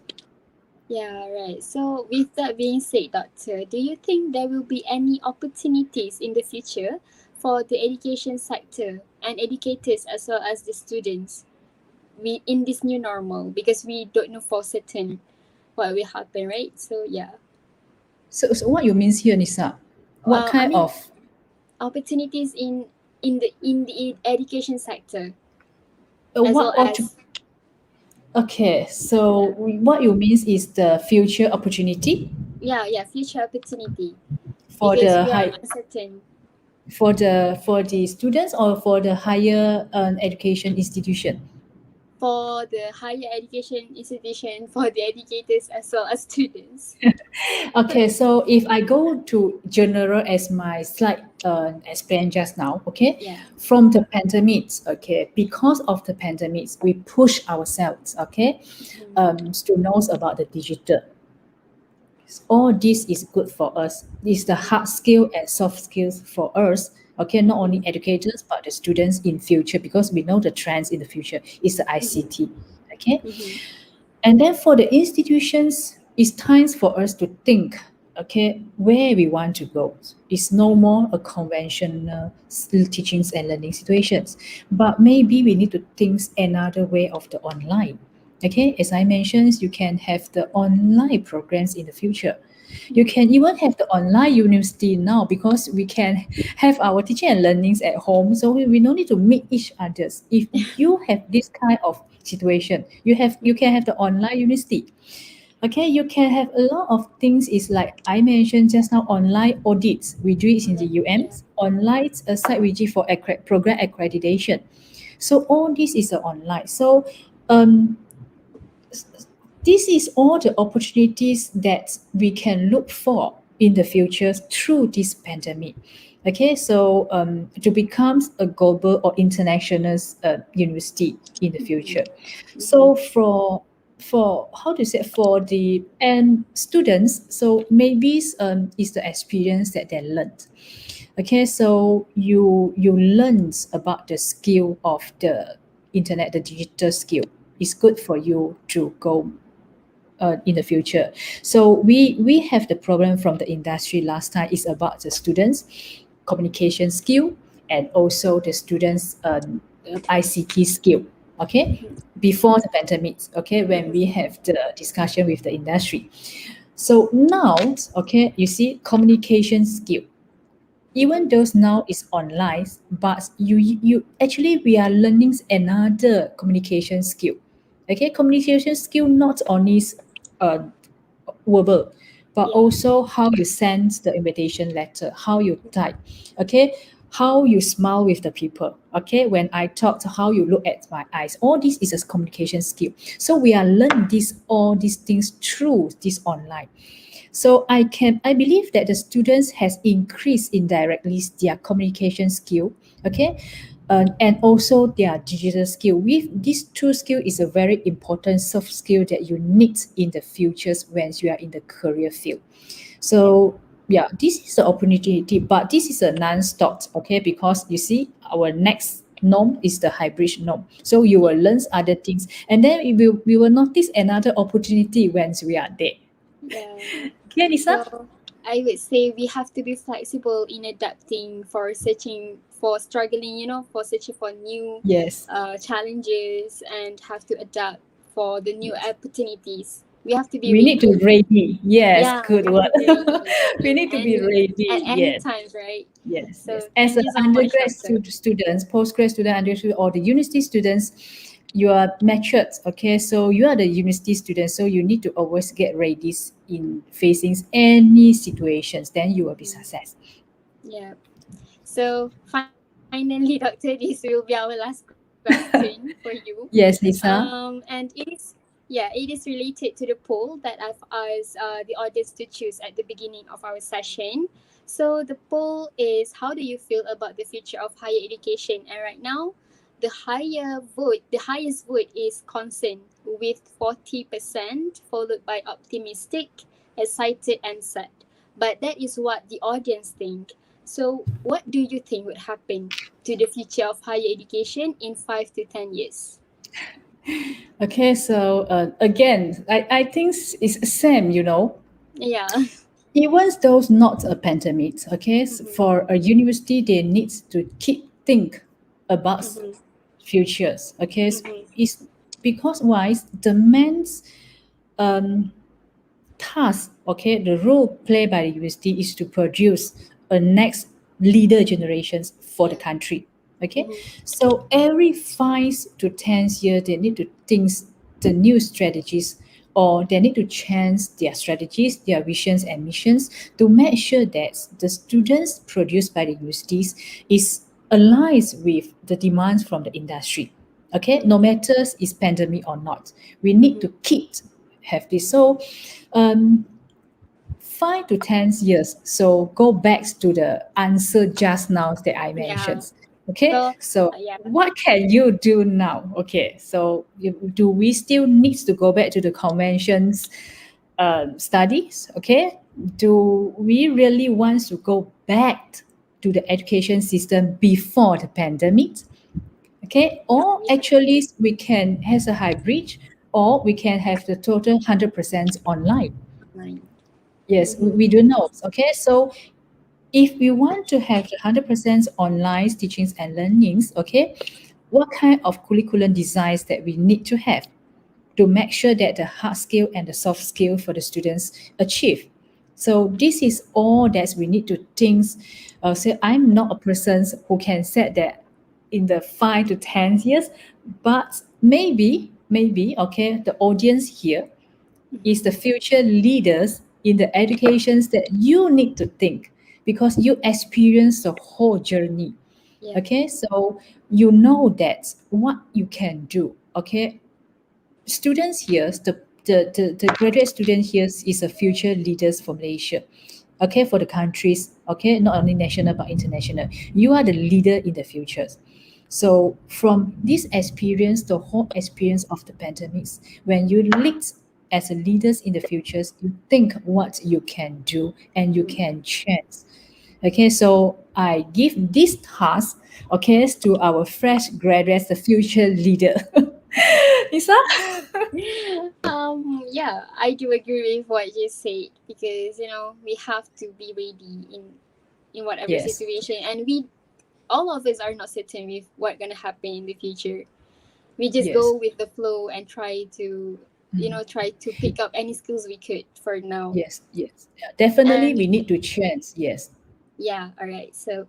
Yeah, right. So, with that being said, Doctor, do you think there will be any opportunities in the future for the education sector and educators as well as the students in this new normal? Because we don't know for certain what will happen, right? So, yeah. So what you means here, Nisa? What I kind mean, of opportunities in the education sector as well what as okay, so what you means is the future opportunity future opportunity for because the we are high uncertain for the students or for the higher education institution. for the higher education institution, for the educators as well as students. Okay, so if I go to general as my slide explained just now, okay, Yeah. from the pandemics, okay, because of the pandemics, we push ourselves, okay, to know about the digital. All this is good for us. It's the hard skill and soft skills for us. Okay, not only educators but the students in future because we know the trends in the future is the ICT. Okay, and then for the institutions, it's time for us to think, okay, where we want to go. It's no more a conventional teachings and learning situations, but maybe we need to think another way of the online. Okay, as I mentioned, you can have the online programs in the future. You can even have the online university now because we can have our teaching and learnings at home. So we don't need to meet each others. If you have this kind of situation, you can have the online university. Okay, you can have a lot of things. Is like I mentioned just now, online audits. We do it in the UMs. Online site we do for program accreditation. So all this is online. So um, this is all the opportunities that we can look for in the future through this pandemic. Okay, so to become a global or international university in the future. So for how to say for the and students, so maybe is the experience that they learned. Okay, so you learn about the skill of the internet, the digital skill. It's good for you to go in the future. So we have the problem from the industry last time is about the students communication skill and also the students ICT skill. okay, before the pandemic, okay, when we have the discussion with the industry. So now, okay, you see communication skill. Even though now is online, but you actually we are learning another communication skill. Okay, communication skill not only uh, verbal, but Yeah. also how you send the invitation letter, how you type, okay, how you smile with the people, okay, when I talk, how you look at my eyes. All this is a communication skill. So we are learning all these things through this online. So I believe that the students has increased indirectly their communication skill, okay, and also their digital skill. With these two skill is a very important soft skill that you need in the futures when you are in the career field. So yeah, this is the opportunity, but this is a non-stop, okay, because you see our next norm is the hybrid norm. So you will learn other things, and then we will notice another opportunity once we are there. Yeah. Okay, Lisa? So I would say we have to be flexible in adapting for searching for struggling, for searching for new Yes. challenges and have to adapt for the new opportunities. We have to be We need to ready. ready. Yes, Yeah, good we have word. to be ready We in need to be any at ready. any Yes. times, right? Yes, yes. So As thank an you so much, undergrad Doctor. students, postgrad student, undergrad, or the university students, you are matured. Okay, so you are the university student, so you need to always get ready in facing any situations. Then you will be success. Yeah. So finally, Doctor, this will be our last question for you. Yes, Lisa. And it is related to the poll that I've asked the audience to choose at the beginning of our session. So the poll is, how do you feel about the future of higher education? And right now, the highest vote is concern with 40%, followed by optimistic, excited, and sad. But that is what the audience think. So what do you think would happen to the future of higher education in 5 to 10 years? Okay, so again, I think it's the same. Yeah. Even though not a pandemic, okay, Mhm. for a university, they need to keep think about Mhm. futures. Okay, Mhm. it's because why the man's um, task, okay, the role played by the university is to produce a next leader generations for the Yeah. country. Okay, Mhm. so every 5 to 10 years, they need to think the new strategies, or they need to change their strategies, their visions and missions to make sure that the students produced by the universities is aligned with the demands from the industry. Okay, no matter is pandemic or not, we need to Mhm. keep have this. So, um, 5 to 10 years. So go back to the answer just now that I Yeah. mentioned. Okay, So so yeah. what can you do now? Okay, so do we still need to go back to the conventions studies? Okay, do we really want to go back to the education system before the pandemic? Okay, or Yeah. actually we can has a hybrid, or we can have the total 100% online. Online. Yes, we Mhm. we do know. Okay, so if we want to have 100% online teachings and learnings, okay, what kind of curriculum designs that we need to have to make sure that the hard skill and the soft skill for the students achieve? So this is all that we need to think. So I'm not a person who can say that in the 5 to 10 years, but maybe, okay, the audience here is the future leaders in the educations that you need to think, because you experience the whole journey. Yeah. Okay, so you know that what you can do. Okay, students here, the graduate student here is a future leaders for Malaysia. Okay, for the countries, okay, not only national but international. You are the leader in the future. So from this experience, the whole experience of the pandemics, when you lead as a leaders in the futures, you think what you can do and you Mhm. can change. Okay, so I give this task, okay, to our fresh graduates, the future leader. Lisa? Yeah, I do agree with what you said, because we have to be ready in whatever Yes. situation, and we all of us are not certain with what gonna happen in the future. we just Yes. go with the flow and try to try to pick up any skills we could for now. Yes, yes. Yeah, definitely And we need to change. Yes. yeah, all right. So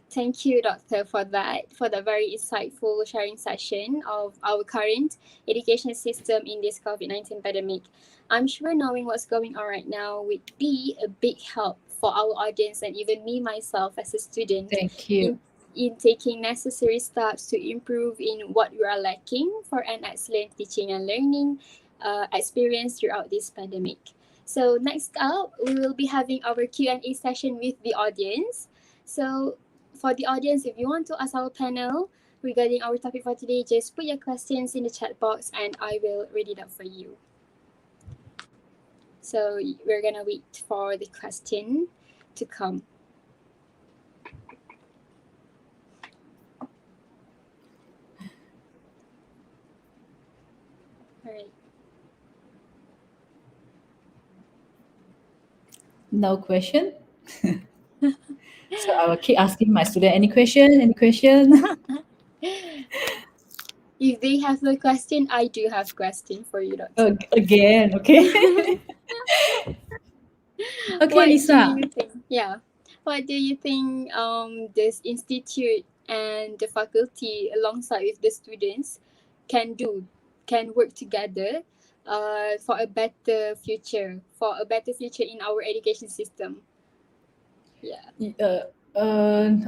thank you, Doctor, for that, for the very insightful sharing session of our current education system in this COVID-19 pandemic. I'm sure knowing what's going on right now would be a big help for our audience and even me myself as a student Thank you. in taking necessary steps to improve in what we are lacking for an excellent teaching and learning experience throughout this pandemic. So next up, we will be having our Q&A session with the audience. So for the audience, if you want to ask our panel regarding our topic for today, just put your questions in the chat box and I will read it out for you. So we're gonna wait for the question to come. All right. No question. So I will keep asking my student, any question? Any question? If they have a question, I do have question for you, Doctor. Again, okay. Okay, What Lisa. do you think? Yeah. What do you think this institute and the faculty alongside with the students can do, can work together for a better future, in our education system? Yeah.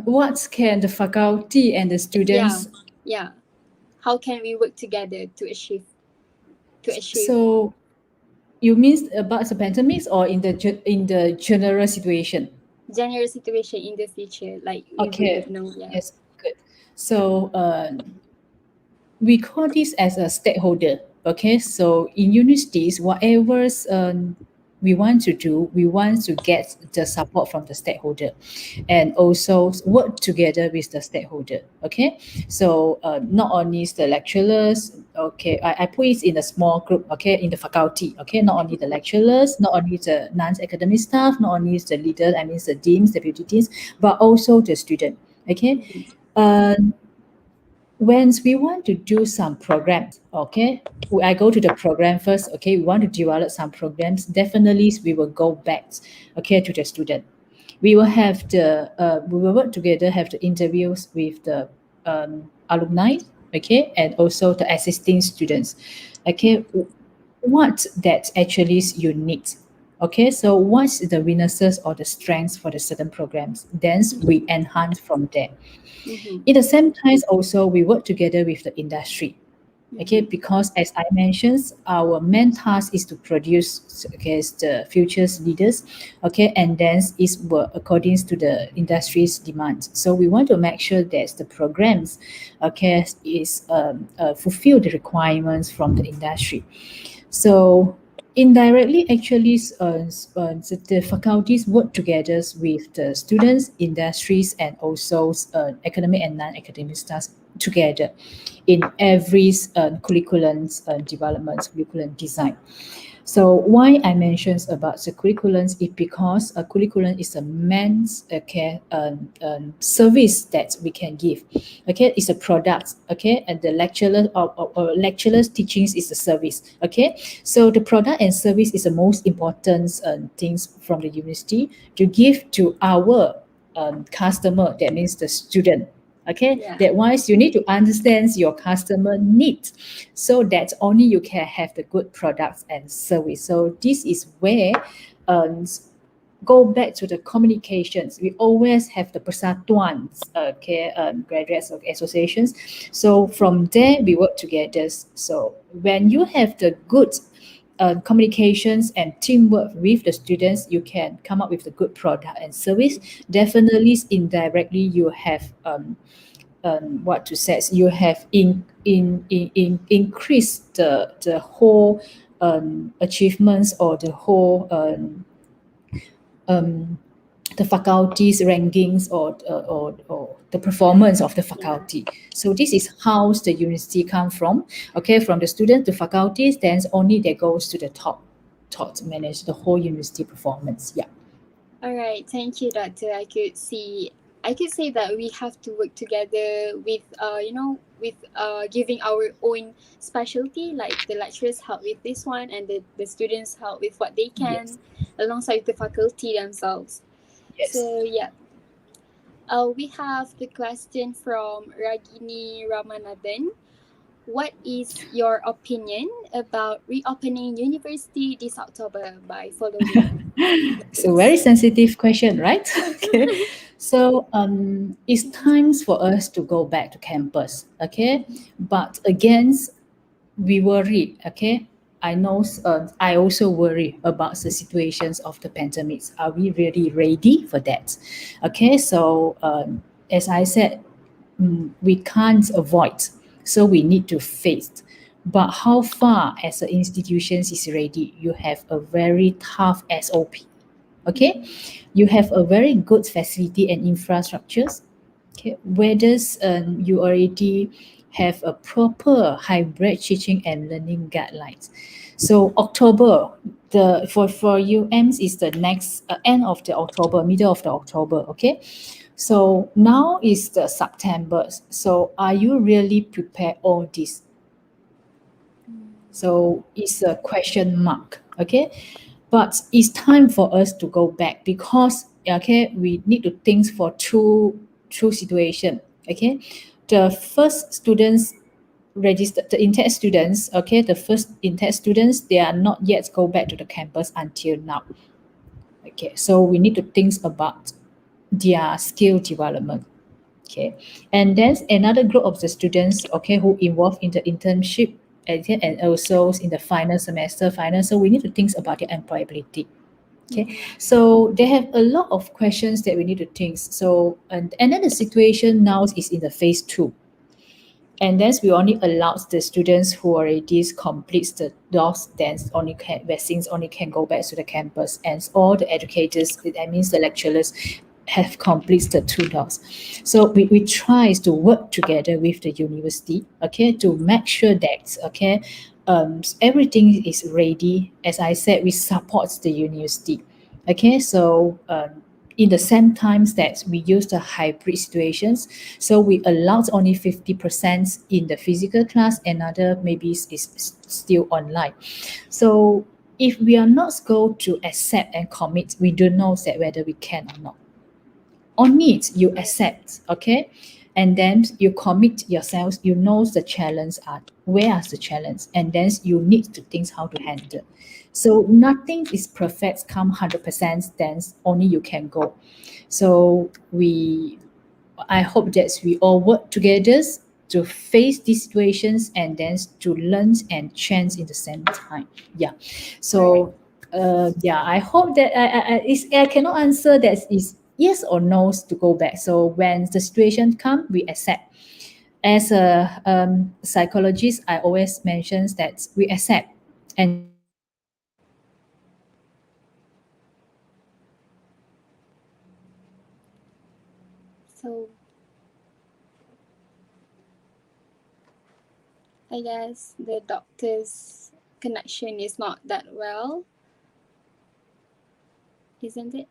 What can the faculty and the students? Yeah. How can we work together to achieve So you mean about the pandemic or in the general situation? general situation in the future, like we Okay. would know? Yeah. Yes, good. So we call this as a stakeholder. Okay, so in universities, whatever we want to do, we want to get the support from the stakeholder, and also work together with the stakeholder. Okay, so not only the lecturers. Okay, I put it in a small group. Okay, in the faculty. Okay, not only the lecturers, not only the non-academic staff, not only the leaders, I mean the deans, deputy deans, but also the student. Okay. When we want to do some programs, okay, I go to the program first. Okay, we want to develop some programs. Definitely, we will go back, okay, to the student. We will have we will work together, have the interviews with the alumni, okay, and also the existing students. Okay, what that actually is unique. Okay, so what's the weaknesses or the strengths for the certain programs? Then we enhance from there. In the same time, also we work together with the industry. Okay, because as I mentioned, our main task is to produce, okay, the future's leaders, okay, and then is work according to the industry's demands. So we want to make sure that the programs, okay, is fulfill the requirements from the industry. So indirectly, actually, the faculties work together with the students, industries, and also academic and non-academic staff together in every curriculum development, curriculum design. So why I mentioned about the curriculums is because a curriculum is a man's service that we can give. Okay, it's a product. Okay, and the lecturer or lecturer's teachings is a service. Okay, so the product and service is the most important things from the university to give to our customer. That means the student. Okay, that wise you need to understand your customer needs, so that only you can have the good products and service. So this is where go back to the communications. We always have the persatuans, okay, graduates of associations. So from there we work together. So when you have the good communications and teamwork with the students, you can come up with a good product and service. Definitely, indirectly, you have what to say? You have increased the whole achievements or the whole the faculty's rankings or the performance of the faculty. So this is how the university come from. Okay, from the student to faculties, then only that goes to the top to manage the whole university performance. Yeah. All right, thank you, Doctor. I could say that we have to work together with with giving our own specialty, like the lecturers help with this one and the students help with what they Yes. can alongside the faculty themselves. Yes. So yeah, we have the question from Ragini Ramanathan. What is your opinion about reopening university this October by following It's a very this? sensitive question, right? Okay. So it's time for us to go back to campus. Okay. But again, we worry. Okay. I also worry about the situations of the pandemics. Are we really ready for that? Okay. So as I said, we can't avoid. So we need to face. But how far as an institution is ready, you have a very tough SOP. Okay, you have a very good facility and infrastructures. Okay, whether you already have a proper hybrid teaching and learning guidelines. So October, the for UMs is the next end of the October, middle of the October. Okay, so now is the September. So are you really prepared all this? So it's a question mark. Okay, but it's time for us to go back because okay, we need to think for two situation. Okay, the first students registered, the intake students, okay, the first intake students, they are not yet go back to the campus until now. Okay, so we need to think about their skill development. Okay, and then another group of the students, okay, who involved in the internship and also in the final semester final, so we need to think about their employability. Okay, so they have a lot of questions that we need to think. So and then the situation now is in the phase two, and then we only allow the students who already complete the dose, then only can vaccines only can go back to the campus, and all the educators, that means the lecturers, have completed the two dose. So we try to work together with the university, okay, to make sure that okay, everything is ready. As I said, we support the university. Okay, so in the same times that we use the hybrid situations, so we allowed only 50% in the physical class, another maybe is still online. So if we are not going to accept and commit, we don't know that whether we can or not. On it, you accept, okay? And then you commit yourselves, you know the challenge are, where are the challenge, and then you need to think how to handle. So nothing is perfect, come 100%, then only you can go. So I hope that we all work together to face these situations and then to learn and change in the same time. Yeah. So yeah, I hope that I cannot answer that is yes or no to go back. So when the situation come, we accept. As a psychologist, I always mentions that we accept, and then we need to think how to handle. So I guess the doctor's connection is not that well, isn't it?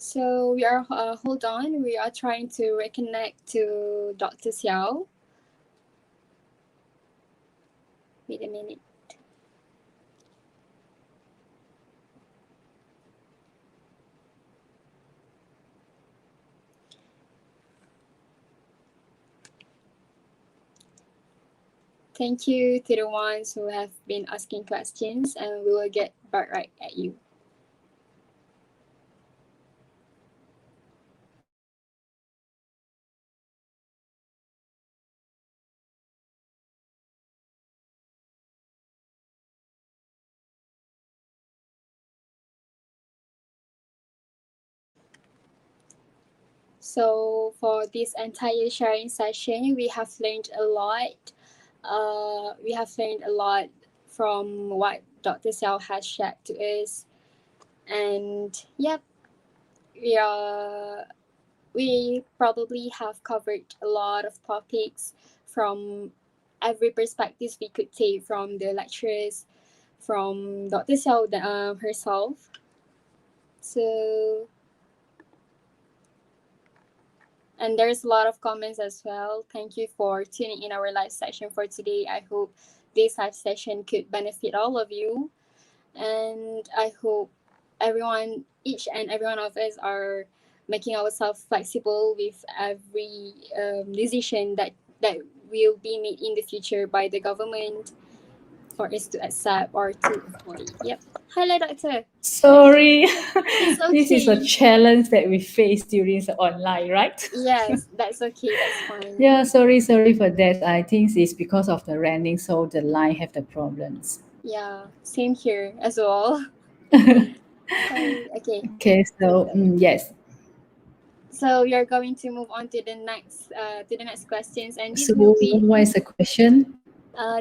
So we are hold on. We are trying to reconnect to Dr. Siaw. Wait a minute. Thank you to the ones who have been asking questions, and we will get back right at you. So for this entire sharing session, we have learned a lot. From what Dr. Siaw has shared to us, and yep, we probably have covered a lot of topics from every perspective we could take from the lecturers, from Dr. Siaw herself. So, and there's a lot of comments as well. Thank you for tuning in our live session for today. I hope this live session could benefit all of you. And I hope each and every one of us are making ourselves flexible with every decision that will be made in the future by the government for us to accept or to avoid. Yep. Hello, Doctor. Sorry, It's this is a okay. challenge that we face during the online, right? Yes, that's okay. That's fine. Yeah, sorry for that. I think it's because of the running, so the line have the problems. Yeah, same here as well. Sorry. Okay. Okay, so yes. So we are going to move on to the next questions, and So what is the question?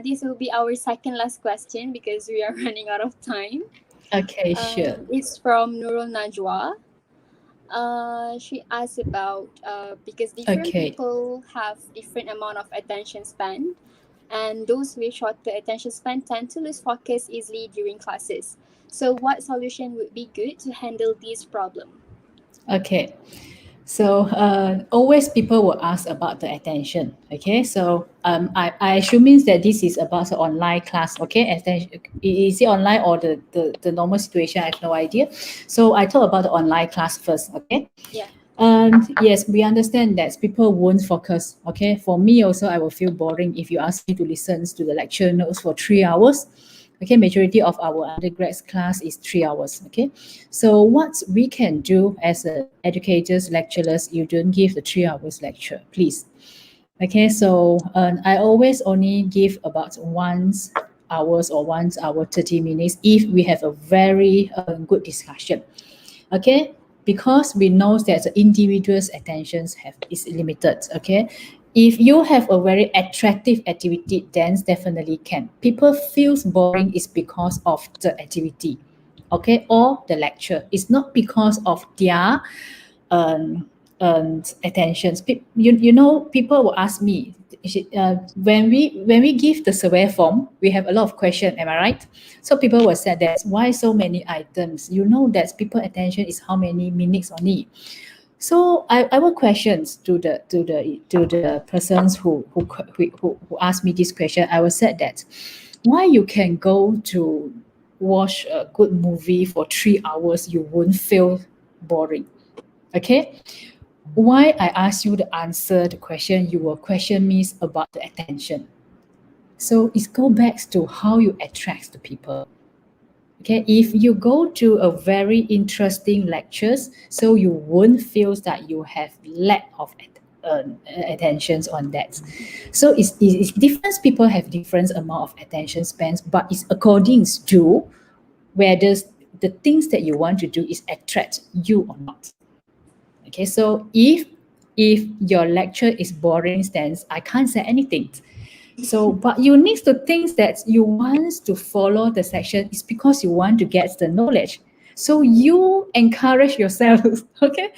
This will be our second last question because we are running out of time. Okay, sure. It's from Nurul Najwa. She asked about because different people have different amount of attention span, and those with shorter attention span tend to lose focus easily during classes. So, what solution would be good to handle this problem? Okay. So always people will ask about the attention. Okay, so I assume means that this is about the online class. Okay, attention, is it online or the normal situation? I have no idea. So I talk about the online class first. Okay. Yeah. And yes, we understand that people won't focus. Okay, for me also, I will feel boring if you ask me to listen to the lecture notes for 3 hours. Okay, majority of our undergrads class is 3 hours. Okay, so what we can do as educators, lecturers, you don't give the 3 hours lecture, please. Okay, so I always only give about 1 hours or 1 hour 30 minutes if we have a very good discussion. Okay, because we know that the individual's attentions is limited. Okay, if you have a very attractive activity, then definitely can. People feels boring is because of the activity, okay, or the lecture. It's not because of their attentions. You know, people will ask me when we give the survey form, we have a lot of questions. Am I right? So people will say that why so many items? You know that people attention is how many minutes only. So I will questions to the persons who asked me this question. I will say that why you can go to watch a good movie for 3 hours, you won't feel boring. Okay, why I ask you to answer the question, you will question me about the attention. So it go back to how you attract the people. Okay, if you go to a very interesting lectures, so you won't feel that you have lack of attentions on that. So it's different. People have different amount of attention spans, but it's according to whether the things that you want to do is attract you or not. Okay, so if your lecture is boring, then I can't say anything. So, but you need to think that you want to follow the section is because you want to get the knowledge. So you encourage yourself, okay,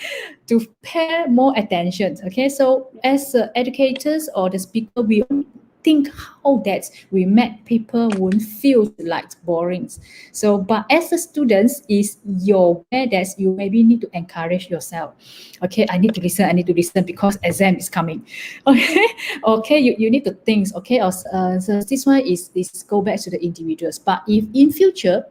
to pay more attention. Okay, so as educators or the speaker, we think how that we make people won't feel like boring. So, but as a student, is your way that you maybe need to encourage yourself. Okay, I need to listen because exam is coming. Okay, okay, you need to think. Okay, so this one is go back to the individuals. But if in future,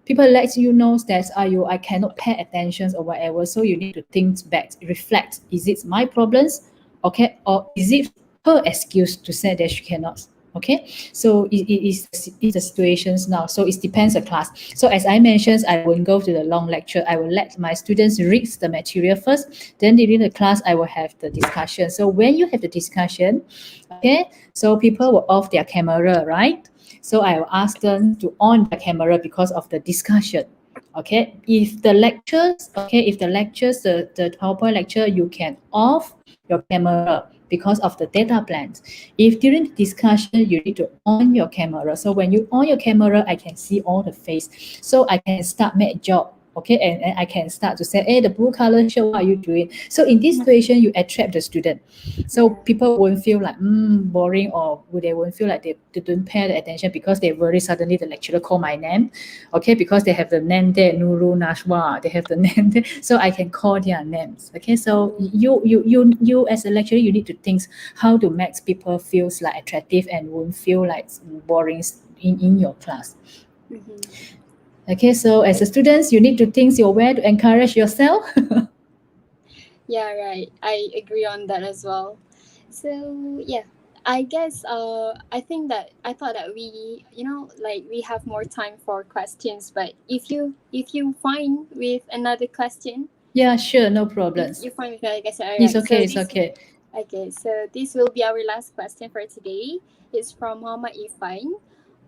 people let you know that I cannot pay attention or whatever, so you need to think back, reflect. Is it my problems? Okay, or is it her excuse to say that she cannot? Okay, so it is the situations now. So it depends the class. So as I mentioned, I won't go to the long lecture. I will let my students read the material first. Then during the class, I will have the discussion. So when you have the discussion, okay, so people will off their camera, right? So I will ask them to on the camera because of the discussion. Okay, if the lectures, the PowerPoint lecture, you can off your camera because of the data plans. If during the discussion, you need to on your camera. So when you on your camera, I can see all the face. So I can start make job. Okay, and I can start to say, hey, the blue color shirt, what are you doing? So in this situation, you attract the student. So people won't feel like boring, or they won't feel like they don't pay the attention because they worry suddenly the lecturer call my name. Okay, because they have the name there, Nurul, Nashwa, they have the name there, so I can call their names. Okay, so you as a lecturer, you need to think how to make people feels like attractive and won't feel like boring in your class. Okay, so as a students, you need to think your way to encourage yourself. Yeah, right. I agree on that as well. So yeah, I guess I think that I thought that we, like we have more time for questions, but if you find with another question, Yeah, sure, no problems. you find with another question. All It's right. okay, So it's this okay. Okay, so this will be our last question for today. It's from Muhammad Ifan.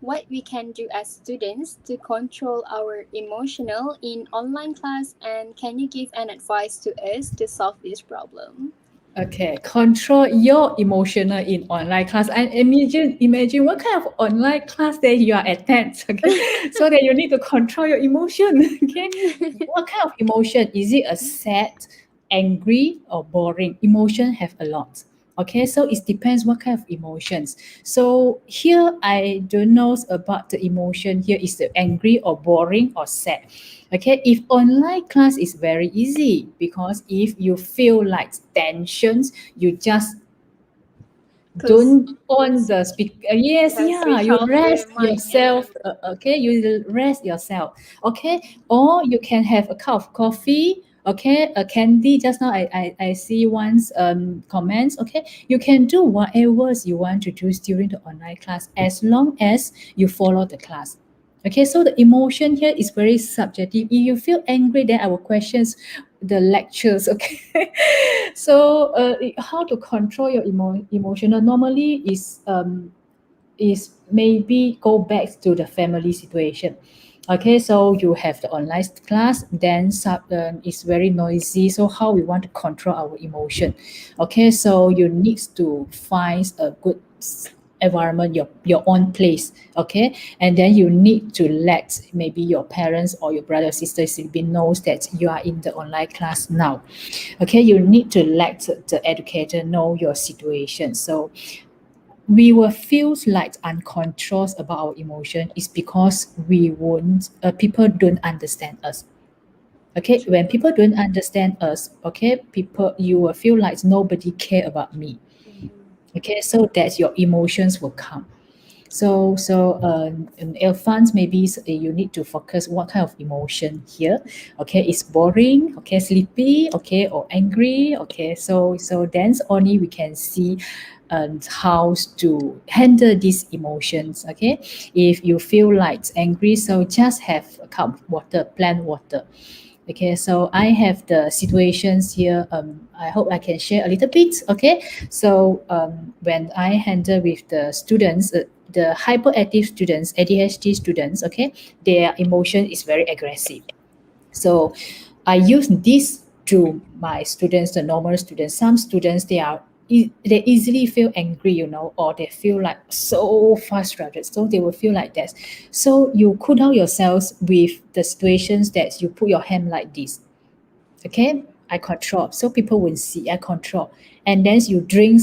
What we can do as students to control our emotional in online class, and can you give an advice to us to solve this problem? Okay, control your emotional in online class. And imagine what kind of online class that you are attend. Okay, so that you need to control your emotion. Okay, what kind of emotion? Is it a sad, angry, or boring? Emotion have a lot. Okay, so it depends what kind of emotions. So here I don't know about the emotion. Here is the angry or boring or sad. Okay, if online class is very easy, because if you feel like tensions, you just don't on the speaker. Yes, yeah, Switch you off the rest mic yourself. and Okay, you rest yourself. Okay, or you can have a cup of coffee. Okay, a candy. Just now I see one's comments. Okay, you can do whatever you want to do during the online class as long as you follow the class. Okay, so the emotion here is very subjective. If you feel angry, then I will questions the lectures. Okay, so how to control your emotional normally is maybe go back to the family situation. Okay, so you have the online class, then it's very noisy. So how we want to control our emotion? Okay, so you need to find a good environment, your own place. Okay, and then you need to let maybe your parents or your brother or sister sibling knows that you are in the online class now. Okay, you need to let the educator know your situation. So we will feel like uncontrolled about our emotion is because we won't people don't understand us. Okay, when people don't understand us, okay, people you will feel like nobody care about me. Okay, so that your emotions will come. In Elfans, maybe you need to focus what kind of emotion here. Okay, it's boring. Okay, sleepy. Okay, or angry. Okay, so then only we can see how to handle these emotions. Okay, if you feel like angry, so just have a cup of water, plain water. Okay, so I have the situations here. I hope I can share a little bit. Okay, so when I handle with the students, the hyperactive students, ADHD students, okay, their emotion is very aggressive. So I use this to my students, the normal students. Some students they easily feel angry, or they feel like so frustrated. So they will feel like that. So you cool down yourselves with the situations that you put your hand like this. Okay, I control. So people will see I control. And then you drink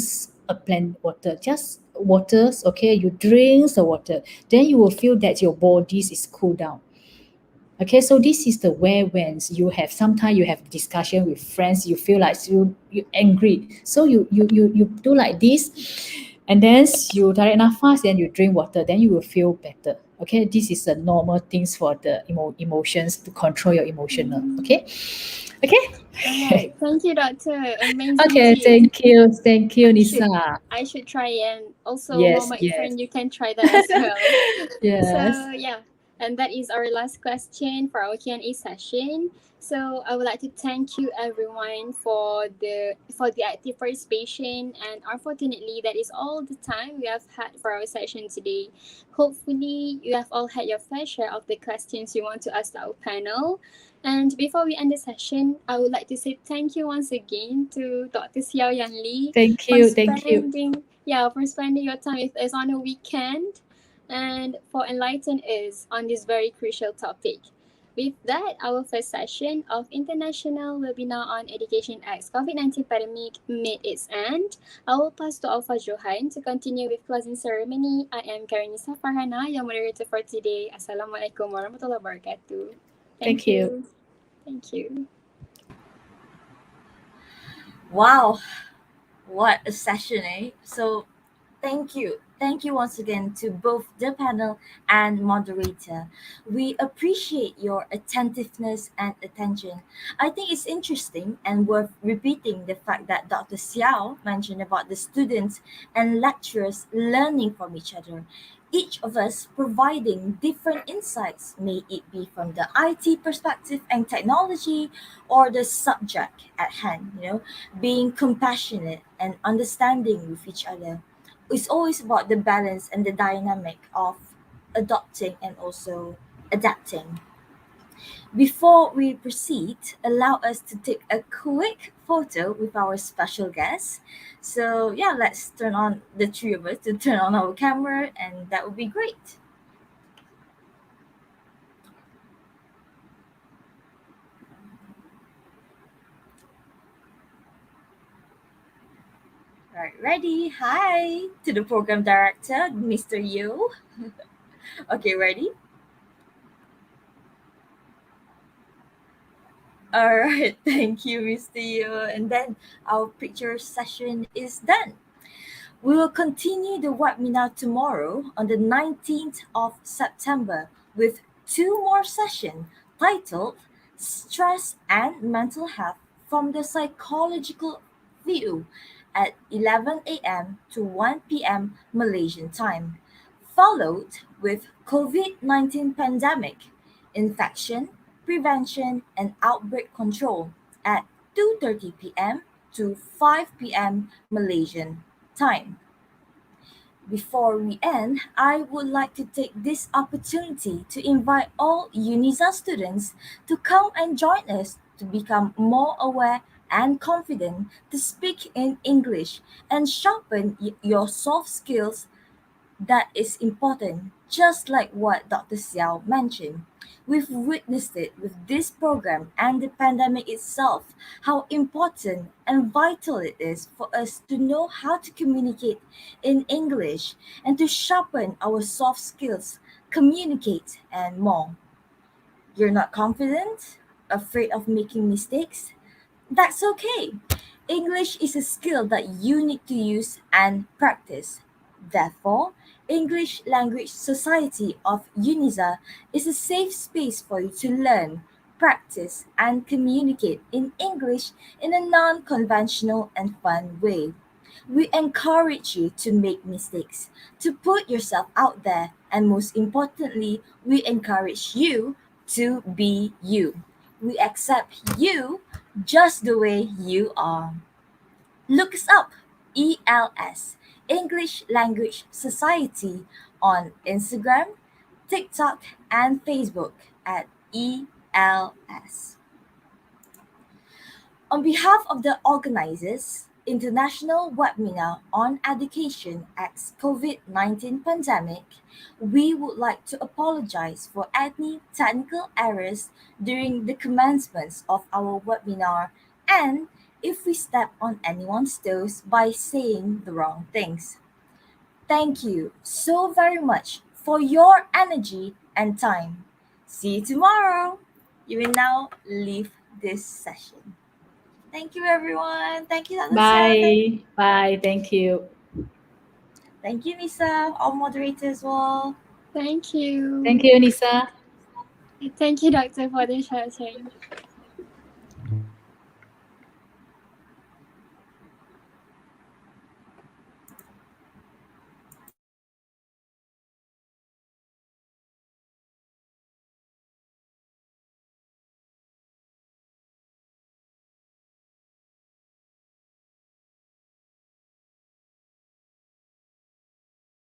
a plain water, just waters. Okay, you drink the water. Then you will feel that your body is cool down. Okay, so this is the way when you have sometimes you have discussion with friends, you feel like you angry. So you do like this, and then you tarik nafas, then you drink water, then you will feel better. Okay, this is the normal things for the emotions to control your emotional. Okay, okay. Alright, thank you, Doctor. Amazing Okay, tips. thank you, I should Nisa. I should try, and also Yes, Mama yes, Ifan, you can try that as well. yes. So yeah, And that is our last question for our Q&A session. So I would like to thank you everyone for the active participation, and unfortunately that is all the time we have had for our session today. Hopefully you have all had your fair share of the questions you want to ask our panel. And before we end the session, I would like to say thank you once again to Dr. Siaw Yan Li Thank for you. Thank you. spending your time with us on a weekend and for enlightening us on this very crucial topic. With that, our first session of International Webinar on Education X COVID-19 Pandemic made its end. I will pass to Alpha Johan to continue with closing ceremony. I am Karinisa Farhana, your moderator for today. Assalamualaikum warahmatullahi wabarakatuh. Thank you. Thank you. Wow, what a session, eh? So, thank you. Thank you once again to both the panel and moderator. We appreciate your attentiveness and attention. I think it's interesting and worth repeating the fact that Dr. Xiao mentioned about the students and lecturers learning from each other. Each of us providing different insights, may it be from the IT perspective and technology or the subject at hand, being compassionate and understanding with each other. It's always about the balance and the dynamic of adopting and also adapting. Before we proceed, allow us to take a quick photo with our special guest. So yeah, let's turn on the three of us to turn on our camera, and that would be great. Right, ready? Hi to the program director, Mr. Yu. Okay, ready? All right, thank you, Mr. Yu. And then our picture session is done. We will continue the webinar tomorrow on the 19th of September with two more sessions titled Stress and Mental Health from the Psychological View at 11 a.m. to 1 p.m. Malaysian time, followed with COVID-19 pandemic, infection, prevention, and outbreak control at 2:30 p.m. to 5 p.m. Malaysian time. Before we end, I would like to take this opportunity to invite all UniSZA students to come and join us to become more aware and confident to speak in English and sharpen your soft skills. That is important, just like what Dr. Xiao mentioned. We've witnessed it with this program and the pandemic itself, how important and vital it is for us to know how to communicate in English and to sharpen our soft skills, communicate, and more. You're not confident? Afraid of making mistakes? That's okay. English is a skill that you need to use and practice. Therefore, English Language Society of UniSZA is a safe space for you to learn, practice, and communicate in English in a non conventional and fun way. We encourage you to make mistakes, to put yourself out there, and most importantly, we encourage you to be you. We accept you just the way you are. Look us up, ELS, English Language Society, on Instagram, TikTok, and Facebook at ELS. On behalf of the organizers, International Webinar on Education X COVID-19 Pandemic, we would like to apologize for any technical errors during the commencements of our webinar and if we step on anyone's toes by saying the wrong things. Thank you so very much for your energy and time. See you tomorrow. You will now leave this session. Thank you, everyone. Thank you, Dr. Bye. Bye. Thank you. Thank you, Nisa, all moderators as well. Thank you. Thank you, Nisa. Thank you, Doctor, for the session.